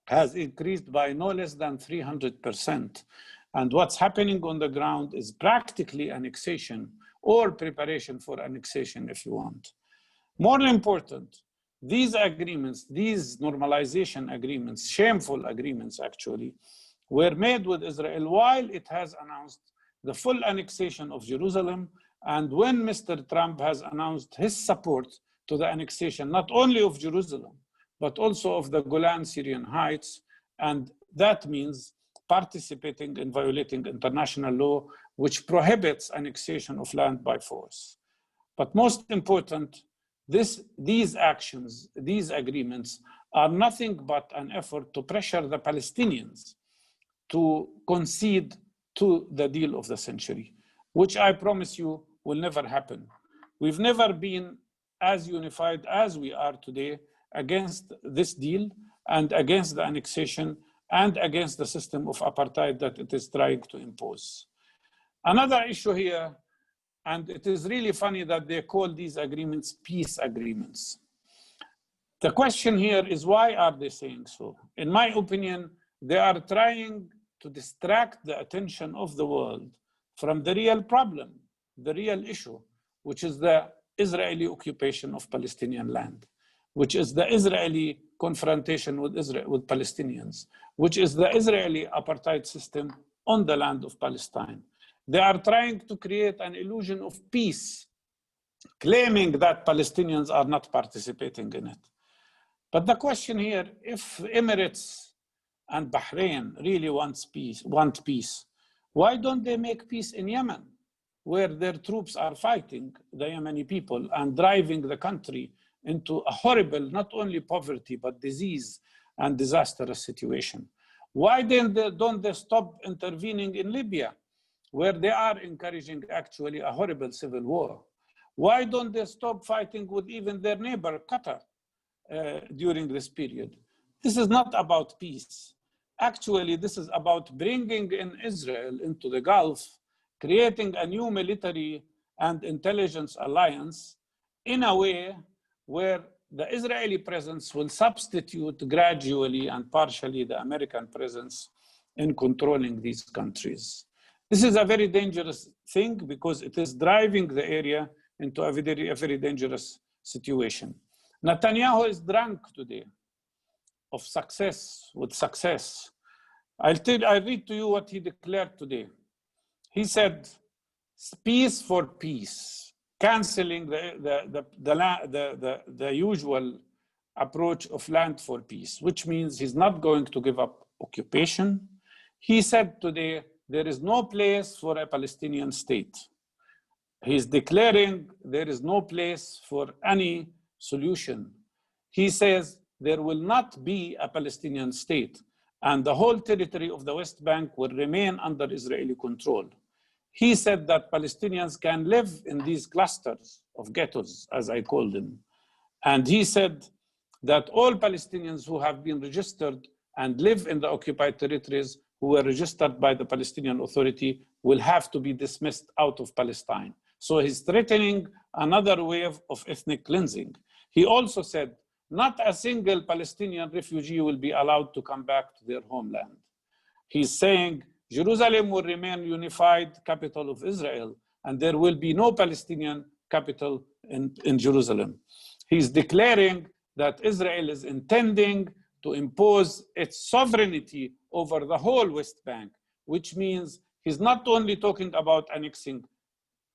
has increased by no less than 300%. And what's happening on the ground is practically annexation or preparation for annexation, if you want. More important, these agreements, these normalization agreements, shameful agreements actually, were made with Israel while it has announced the full annexation of Jerusalem, and when Mr. Trump has announced his support to the annexation, not only of Jerusalem, but also of the Golan Syrian Heights, and that means participating in violating international law, which prohibits annexation of land by force. But most important, these actions, these agreements are nothing but an effort to pressure the Palestinians to concede to the deal of the century, which I promise you will never happen. We've never been as unified as we are today against this deal and against the annexation and against the system of apartheid that it is trying to impose. Another issue here, and it is really funny that they call these agreements peace agreements. The question here is, why are they saying so? In my opinion, they are trying to distract the attention of the world from the real problem, the real issue, which is the Israeli occupation of Palestinian land, which is the Israeli confrontation with Palestinians, which is the Israeli apartheid system on the land of Palestine. They are trying to create an illusion of peace, claiming that Palestinians are not participating in it. But the question here, if Emirates and Bahrain really want peace, why don't they make peace in Yemen, where their troops are fighting the Yemeni people and driving the country into a horrible, not only poverty, but disease and disastrous situation? Why don't they stop intervening in Libya, where they are encouraging actually a horrible civil war? Why don't they stop fighting with even their neighbor, Qatar, during this period? This is not about peace. Actually, this is about bringing in Israel into the Gulf, creating a new military and intelligence alliance in a way where the Israeli presence will substitute gradually and partially the American presence in controlling these countries. This is a very dangerous thing because it is driving the area into a very dangerous situation. Netanyahu is drunk today of success with success. I read to you what he declared today. He said, peace for peace, canceling the usual approach of land for peace, which means he's not going to give up occupation. He said today there is no place for a Palestinian state. He's declaring there is no place for any solution. He says there will not be a Palestinian state, and the whole territory of the West Bank will remain under Israeli control. He said that Palestinians can live in these clusters of ghettos, as I call them. And he said that all Palestinians who have been registered and live in the occupied territories who were registered by the Palestinian Authority will have to be dismissed out of Palestine. So he's threatening another wave of ethnic cleansing. He also said not a single Palestinian refugee will be allowed to come back to their homeland. He's saying Jerusalem will remain unified capital of Israel, and there will be no Palestinian capital in Jerusalem. He's declaring that Israel is intending to impose its sovereignty over the whole West Bank, which means he's not only talking about annexing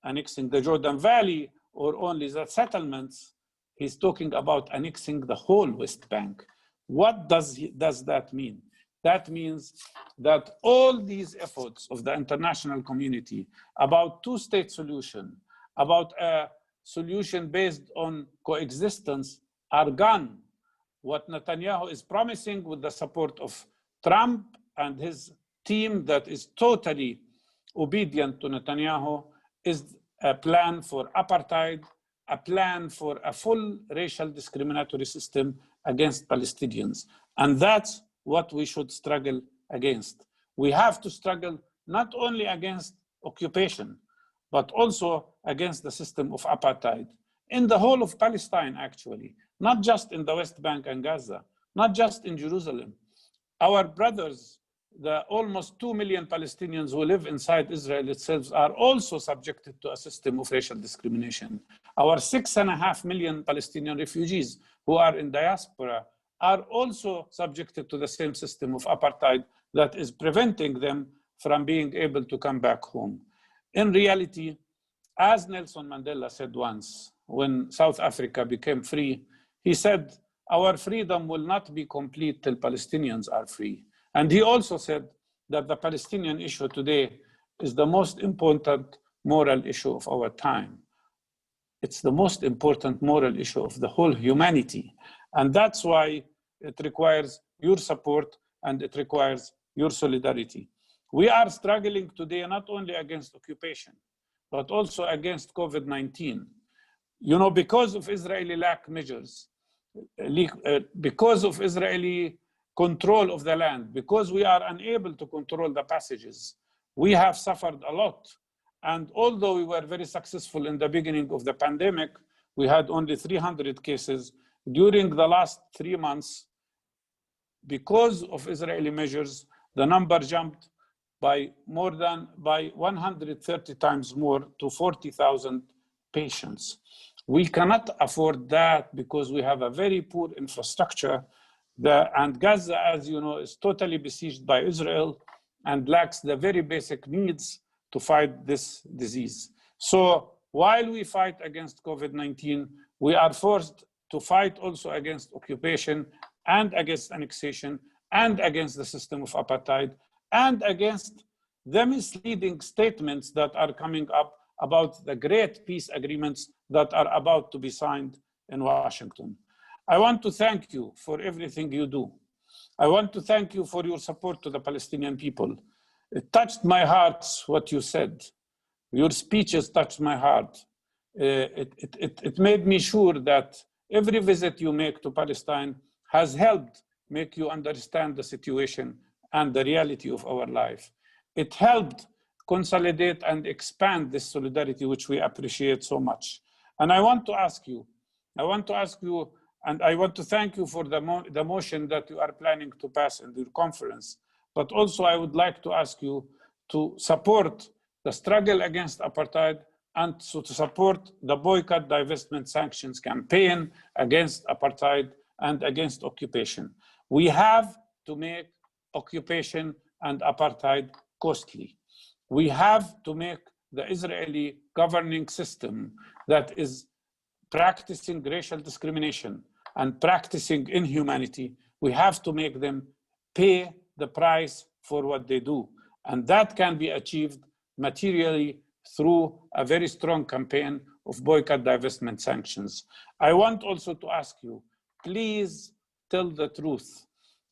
the Jordan Valley or only the settlements, he's talking about annexing the whole West Bank. What does that mean? That means that all these efforts of the international community about two-state solution, about a solution based on coexistence are gone. What Netanyahu is promising with the support of Trump and his team that is totally obedient to Netanyahu is a plan for apartheid, a plan for a full racial discriminatory system against Palestinians. And that's what we should struggle against. We have to struggle not only against occupation, but also against the system of apartheid in the whole of Palestine, actually, not just in the West Bank and Gaza, not just in Jerusalem. Our brothers, the almost 2 million Palestinians who live inside Israel itself are also subjected to a system of racial discrimination. Our 6.5 million Palestinian refugees who are in diaspora are also subjected to the same system of apartheid that is preventing them from being able to come back home. In reality, as Nelson Mandela said once, when South Africa became free, he said, our freedom will not be complete till Palestinians are free. And he also said that the Palestinian issue today is the most important moral issue of our time. It's the most important moral issue of the whole humanity. And that's why it requires your support and it requires your solidarity. We are struggling today not only against occupation, but also against COVID-19. You know, because of Israeli lack measures, because of Israeli control of the land, because we are unable to control the passages, we have suffered a lot. And although we were very successful in the beginning of the pandemic, we had only 300 cases. During the last 3 months, because of Israeli measures, the number jumped by 130 times more to 40,000 patients. We cannot afford that because we have a very poor infrastructure. And Gaza, as you know, is totally besieged by Israel and lacks the very basic needs to fight this disease. So while we fight against COVID-19, we are forced to fight also against occupation and against annexation and against the system of apartheid and against the misleading statements that are coming up about the great peace agreements that are about to be signed in Washington. I want to thank you for everything you do. I want to thank you for your support to the Palestinian people. It touched my heart what you said. Your speeches touched my heart. It made me sure that every visit you make to Palestine has helped make you understand the situation and the reality of our life. It helped consolidate and expand this solidarity, which we appreciate so much. And I want to ask you, and I want to thank you for the motion that you are planning to pass in your conference. But also I would like to ask you to support the struggle against apartheid and so to support the boycott, divestment, sanctions campaign against apartheid and against occupation. We have to make occupation and apartheid costly. We have to make the Israeli governing system that is practicing racial discrimination and practicing inhumanity, we have to make them pay the price for what they do. And that can be achieved materially through a very strong campaign of boycott, divestment, sanctions. I want also to ask you, please tell the truth.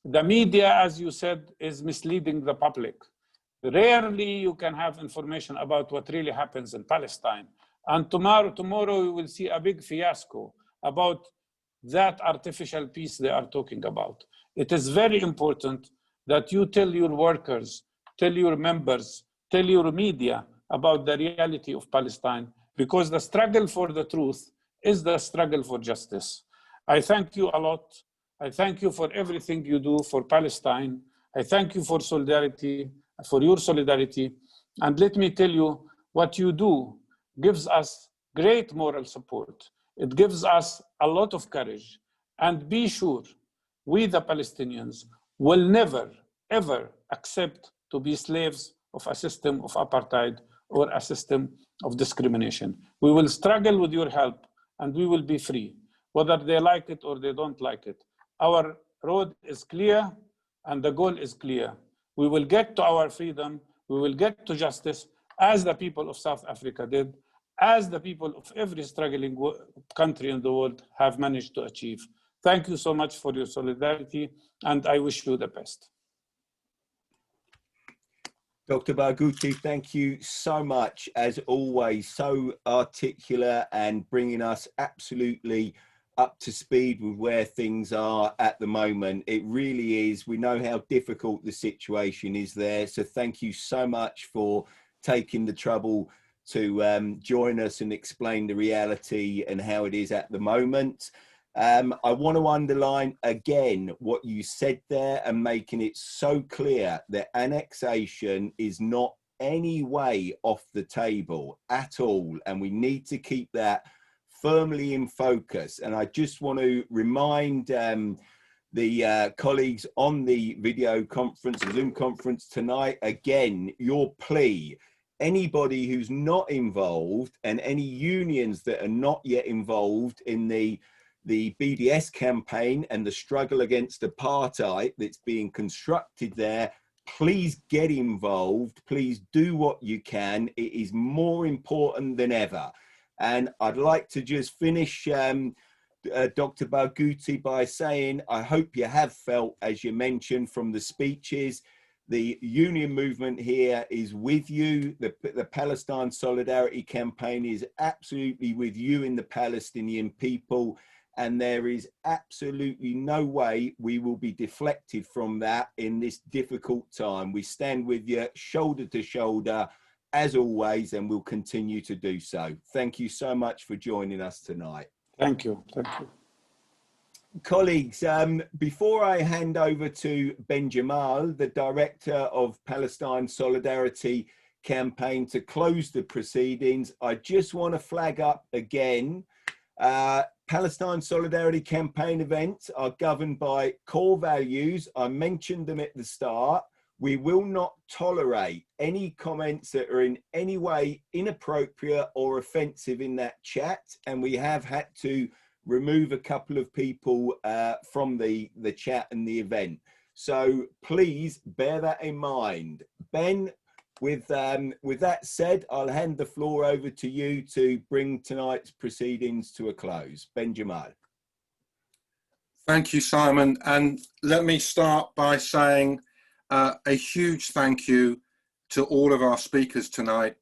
The media, as you said, is misleading the public. Rarely you can have information about what really happens in Palestine. And tomorrow we will see a big fiasco about that artificial peace they are talking about. It is very important that you tell your workers, tell your members, tell your media about the reality of Palestine, because the struggle for the truth is the struggle for justice. I thank you a lot. I thank you for everything you do for Palestine. I thank you for solidarity, for your solidarity. And let me tell you, what you do gives us great moral support. It gives us a lot of courage. And be sure, we the Palestinians will never, ever accept to be slaves of a system of apartheid or a system of discrimination. We will struggle with your help and we will be free, whether they like it or they don't like it. Our road is clear and the goal is clear. We will get to our freedom, we will get to justice as the people of South Africa did, as the people of every struggling country in the world have managed to achieve. Thank you so much for your solidarity and I wish you the best. Dr. Barghouti, thank you so much, as always, so articulate and bringing us absolutely up to speed with where things are at the moment. It really is. We know how difficult the situation is there. So thank you so much for taking the trouble to join us and explain the reality and how it is at the moment. I want to underline again what you said there and making it so clear that annexation is not any way off the table at all. And we need to keep that firmly in focus. And I just want to remind the colleagues on the video conference, Zoom conference tonight, again, your plea. Anybody who's not involved and any unions that are not yet involved in the BDS campaign and the struggle against apartheid that's being constructed there, please get involved. Please do what you can. It is more important than ever. And I'd like to just finish, Dr. Barghouti, by saying I hope you have felt, as you mentioned from the speeches, the union movement here is with you. The Palestine Solidarity Campaign is absolutely with you in the Palestinian people. And there is absolutely no way we will be deflected from that in this difficult time. We stand with you shoulder to shoulder, as always, and we'll continue to do so. Thank you so much for joining us tonight. Thank you. Thank you. Colleagues, before I hand over to Ben Jamal, the Director of Palestine Solidarity Campaign, to close the proceedings, I just want to flag up again, Palestine Solidarity Campaign events are governed by core values. I mentioned them at the start. We will not tolerate any comments that are in any way inappropriate or offensive in that chat. And we have had to remove a couple of people from the chat and the event. So please bear that in mind. Ben, with that said, I'll hand the floor over to you to bring tonight's proceedings to a close. Ben Jamal. Thank you, Simon. And let me start by saying a huge thank you to all of our speakers tonight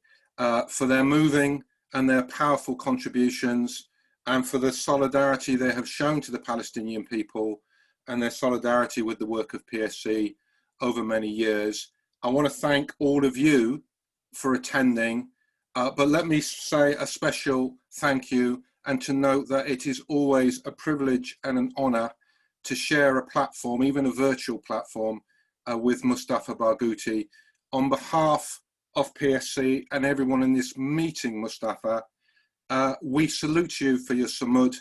for their moving and their powerful contributions, and for the solidarity they have shown to the Palestinian people and their solidarity with the work of PSC over many years. I want to thank all of you for attending, but let me say a special thank you and to note that it is always a privilege and an honor to share a platform, even a virtual platform, with Mustafa Barghouti. On behalf of PSC and everyone in this meeting, Mustafa, we salute you for your samud,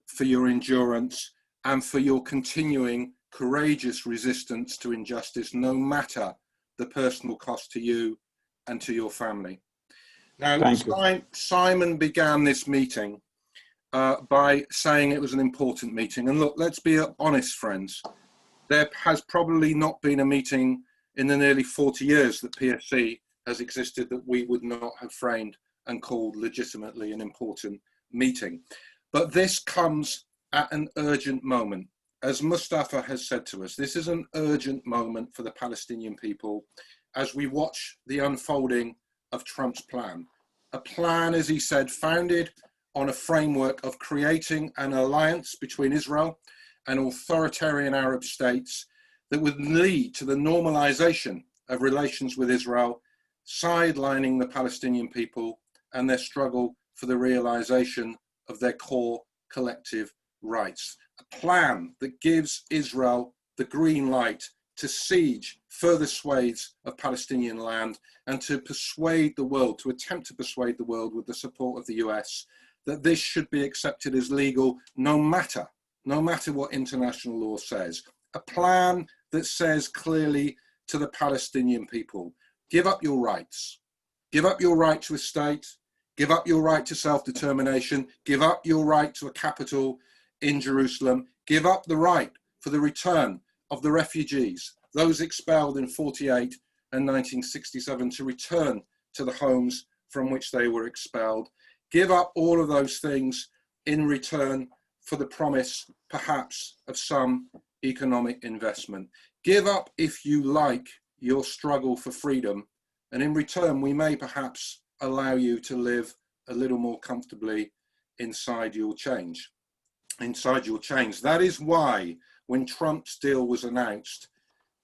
for your endurance, and for your continuing courageous resistance to injustice, no matter the personal cost to you and to your family. Now, Simon began this meeting by saying it was an important meeting. And look, let's be honest, friends. There has probably not been a meeting in the nearly 40 years that PSC has existed that we would not have framed and called legitimately an important meeting. But this comes at an urgent moment. As Mustafa has said to us, this is an urgent moment for the Palestinian people as we watch the unfolding of Trump's plan. A plan, as he said, founded on a framework of creating an alliance between Israel and authoritarian Arab states that would lead to the normalization of relations with Israel, sidelining the Palestinian people and their struggle for the realization of their core collective rights. A plan that gives Israel the green light to siege further swathes of Palestinian land and to persuade the world, to attempt to persuade the world with the support of the US, that this should be accepted as legal no matter what international law says. A plan that says clearly to the Palestinian people, give up your rights, give up your right to a state, give up your right to self-determination, give up your right to a capital in Jerusalem, give up the right for the return of the refugees, those expelled in 48 and 1967, to return to the homes from which they were expelled. Give up all of those things in return for the promise, perhaps, of some economic investment. Give up, if you like, your struggle for freedom, and in return, we may perhaps allow you to live a little more comfortably inside your change. That is why, when Trump's deal was announced,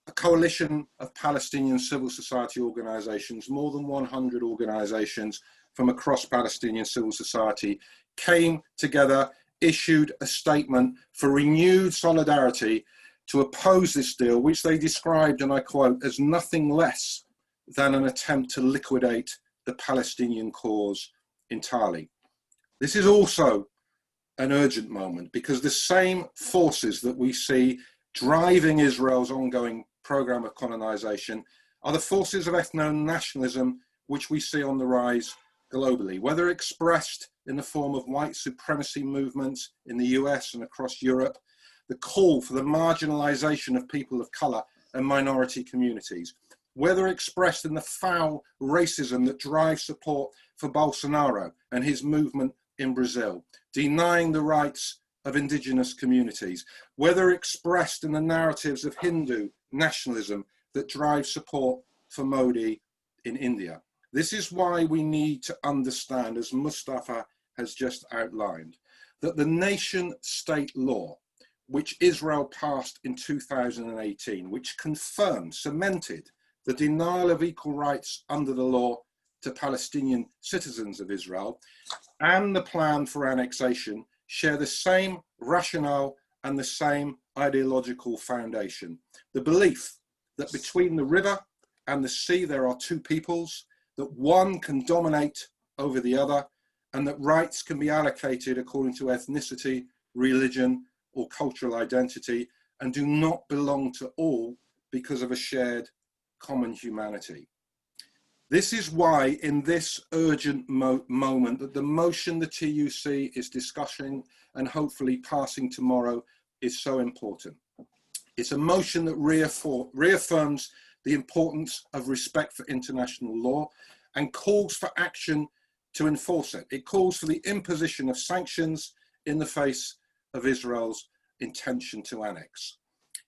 a coalition of Palestinian civil society organizations, more than 100 organizations from across Palestinian civil society, came together, issued a statement for renewed solidarity to oppose this deal, which they described, and I quote, as nothing less than an attempt to liquidate the Palestinian cause entirely. This is also an urgent moment because the same forces that we see driving Israel's ongoing program of colonization are the forces of ethno-nationalism which we see on the rise globally, whether expressed in the form of white supremacy movements in the US and across Europe, the call for the marginalization of people of color and minority communities, whether expressed in the foul racism that drives support for Bolsonaro and his movement in Brazil, denying the rights of indigenous communities, whether expressed in the narratives of Hindu nationalism that drive support for Modi in India. This is why we need to understand, as Mustafa has just outlined, that the nation-state law, which Israel passed in 2018, which confirmed, cemented the denial of equal rights under the law to Palestinian citizens of Israel, and the plan for annexation share the same rationale and the same ideological foundation. The belief that between the river and the sea there are two peoples, that one can dominate over the other, and that rights can be allocated according to ethnicity, religion, or cultural identity, and do not belong to all because of a shared common humanity. This is why in this urgent moment that the motion the TUC is discussing and hopefully passing tomorrow is so important. It's a motion that reaffirms the importance of respect for international law and calls for action to enforce it. It calls for the imposition of sanctions in the face of Israel's intention to annex.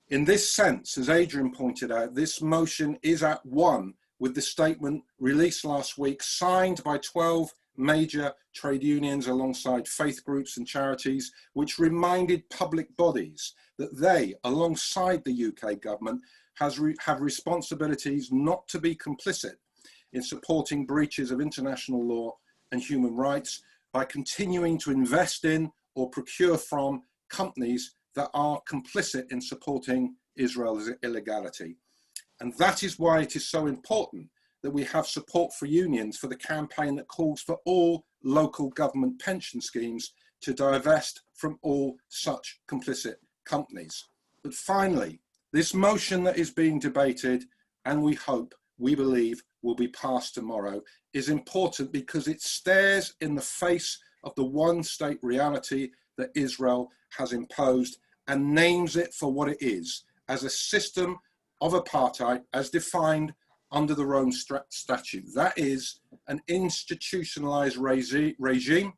In this sense, as Adrian pointed out, this motion is at one with the statement released last week, signed by 12 major trade unions alongside faith groups and charities, which reminded public bodies that they, alongside the UK government, have responsibilities not to be complicit in supporting breaches of international law and human rights by continuing to invest in or procure from companies that are complicit in supporting Israel's illegality. And that is why it is so important that we have support for unions for the campaign that calls for all local government pension schemes to divest from all such complicit companies. But finally, this motion that is being debated, and we hope, we believe, will be passed tomorrow, is important because it stares in the face of the one-state reality that Israel has imposed and names it for what it is, as a system of apartheid as defined under the Rome Statute. That is an institutionalized regime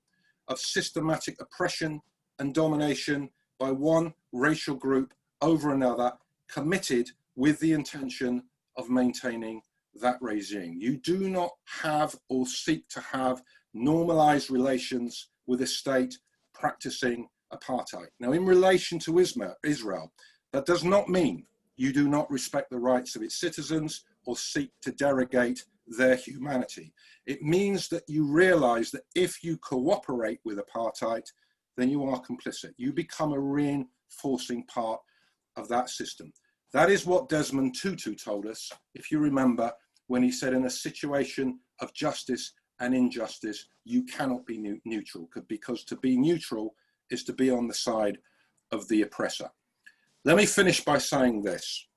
of systematic oppression and domination by one racial group over another, committed with the intention of maintaining that regime. You do not have or seek to have normalized relations with a state practicing apartheid. Now, in relation to Israel, that does not mean you do not respect the rights of its citizens or seek to derogate their humanity. It means that you realize that if you cooperate with apartheid, then you are complicit. You become a reinforcing part of that system. That is what Desmond Tutu told us, if you remember, when he said in a situation of justice and injustice, you cannot be neutral, because to be neutral is to be on the side of the oppressor. Let me finish by saying this.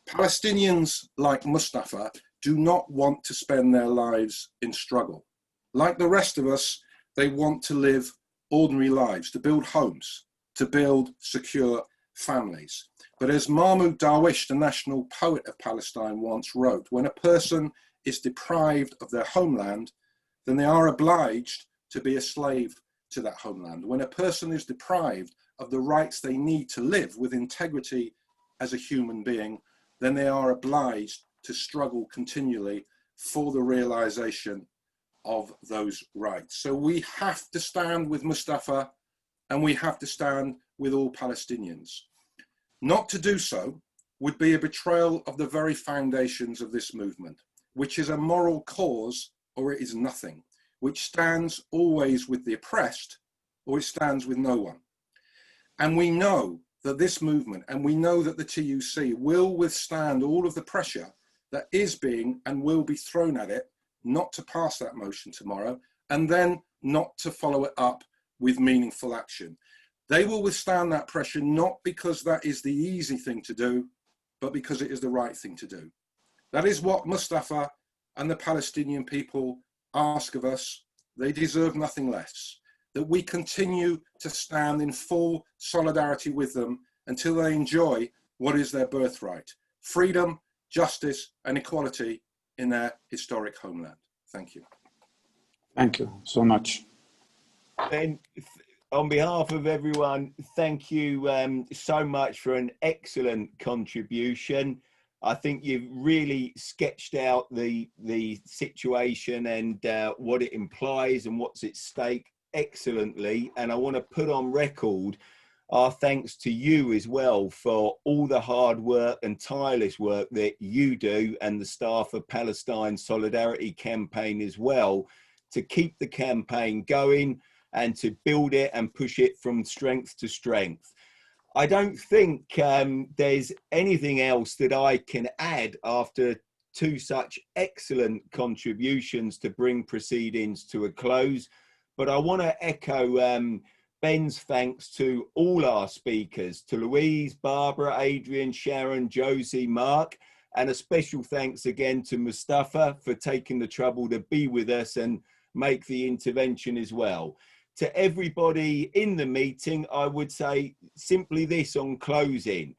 Palestinians like Mustafa do not want to spend their lives in struggle. Like the rest of us, they want to live ordinary lives, to build homes, to build secure families. But as Mahmoud Darwish, the national poet of Palestine, once wrote, when a person is deprived of their homeland, then they are obliged to be a slave to that homeland. When a person is deprived of the rights they need to live with integrity as a human being, then they are obliged to struggle continually for the realization of those rights. So we have to stand with Mustafa, and we have to stand with all Palestinians. Not to do so would be a betrayal of the very foundations of this movement, which is a moral cause or it is nothing, which stands always with the oppressed or it stands with no one. And we know that this movement, and we know that the TUC will withstand all of the pressure that is being and will be thrown at it, not to pass that motion tomorrow, and then not to follow it up with meaningful action. They will withstand that pressure not because that is the easy thing to do, but because it is the right thing to do. That is what Mustafa and the Palestinian people ask of us. They deserve nothing less. That we continue to stand in full solidarity with them until they enjoy what is their birthright: freedom, justice, and equality in their historic homeland. Thank you. Thank you so much. Ben, on behalf of everyone, thank you so much for an excellent contribution. I think you've really sketched out the situation and what it implies and what's at stake excellently. And I want to put on record our thanks to you as well for all the hard work and tireless work that you do, and the staff of Palestine Solidarity Campaign as well, to keep the campaign going and to build it and push it from strength to strength. I don't think there's anything else that I can add after two such excellent contributions to bring proceedings to a close. But I want to echo Ben's thanks to all our speakers, to Louise, Barbara, Adrian, Sharon, Josie, Mark, and a special thanks again to Mustafa for taking the trouble to be with us and make the intervention as well. To everybody in the meeting, I would say simply this on closing.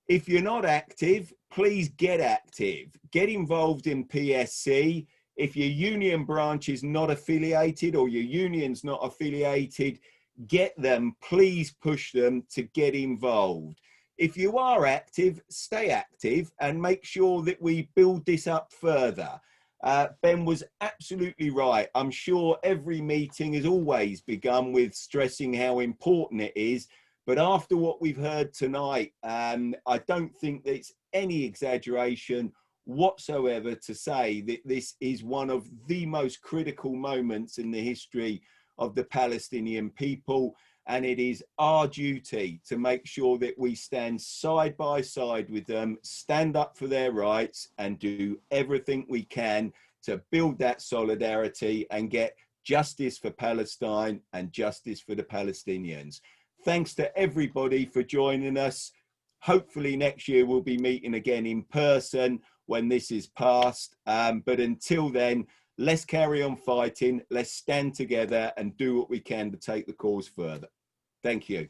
If you're not active, please get active. Get involved in PSC. If your union branch is not affiliated or your union's not affiliated, get them, please push them to get involved. If you are active, stay active and make sure that we build this up further. Ben was absolutely right. I'm sure every meeting has always begun with stressing how important it is. But after what we've heard tonight, I don't think there's any exaggeration whatsoever to say that this is one of the most critical moments in the history of the Palestinian people. And it is our duty to make sure that we stand side by side with them, stand up for their rights, and do everything we can to build that solidarity and get justice for Palestine and justice for the Palestinians. Thanks to everybody for joining us. Hopefully next year we'll be meeting again in person when this is passed. But until then, let's carry on fighting. Let's stand together and do what we can to take the cause further. Thank you.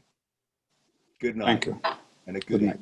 Good night. Thank you. And a good night.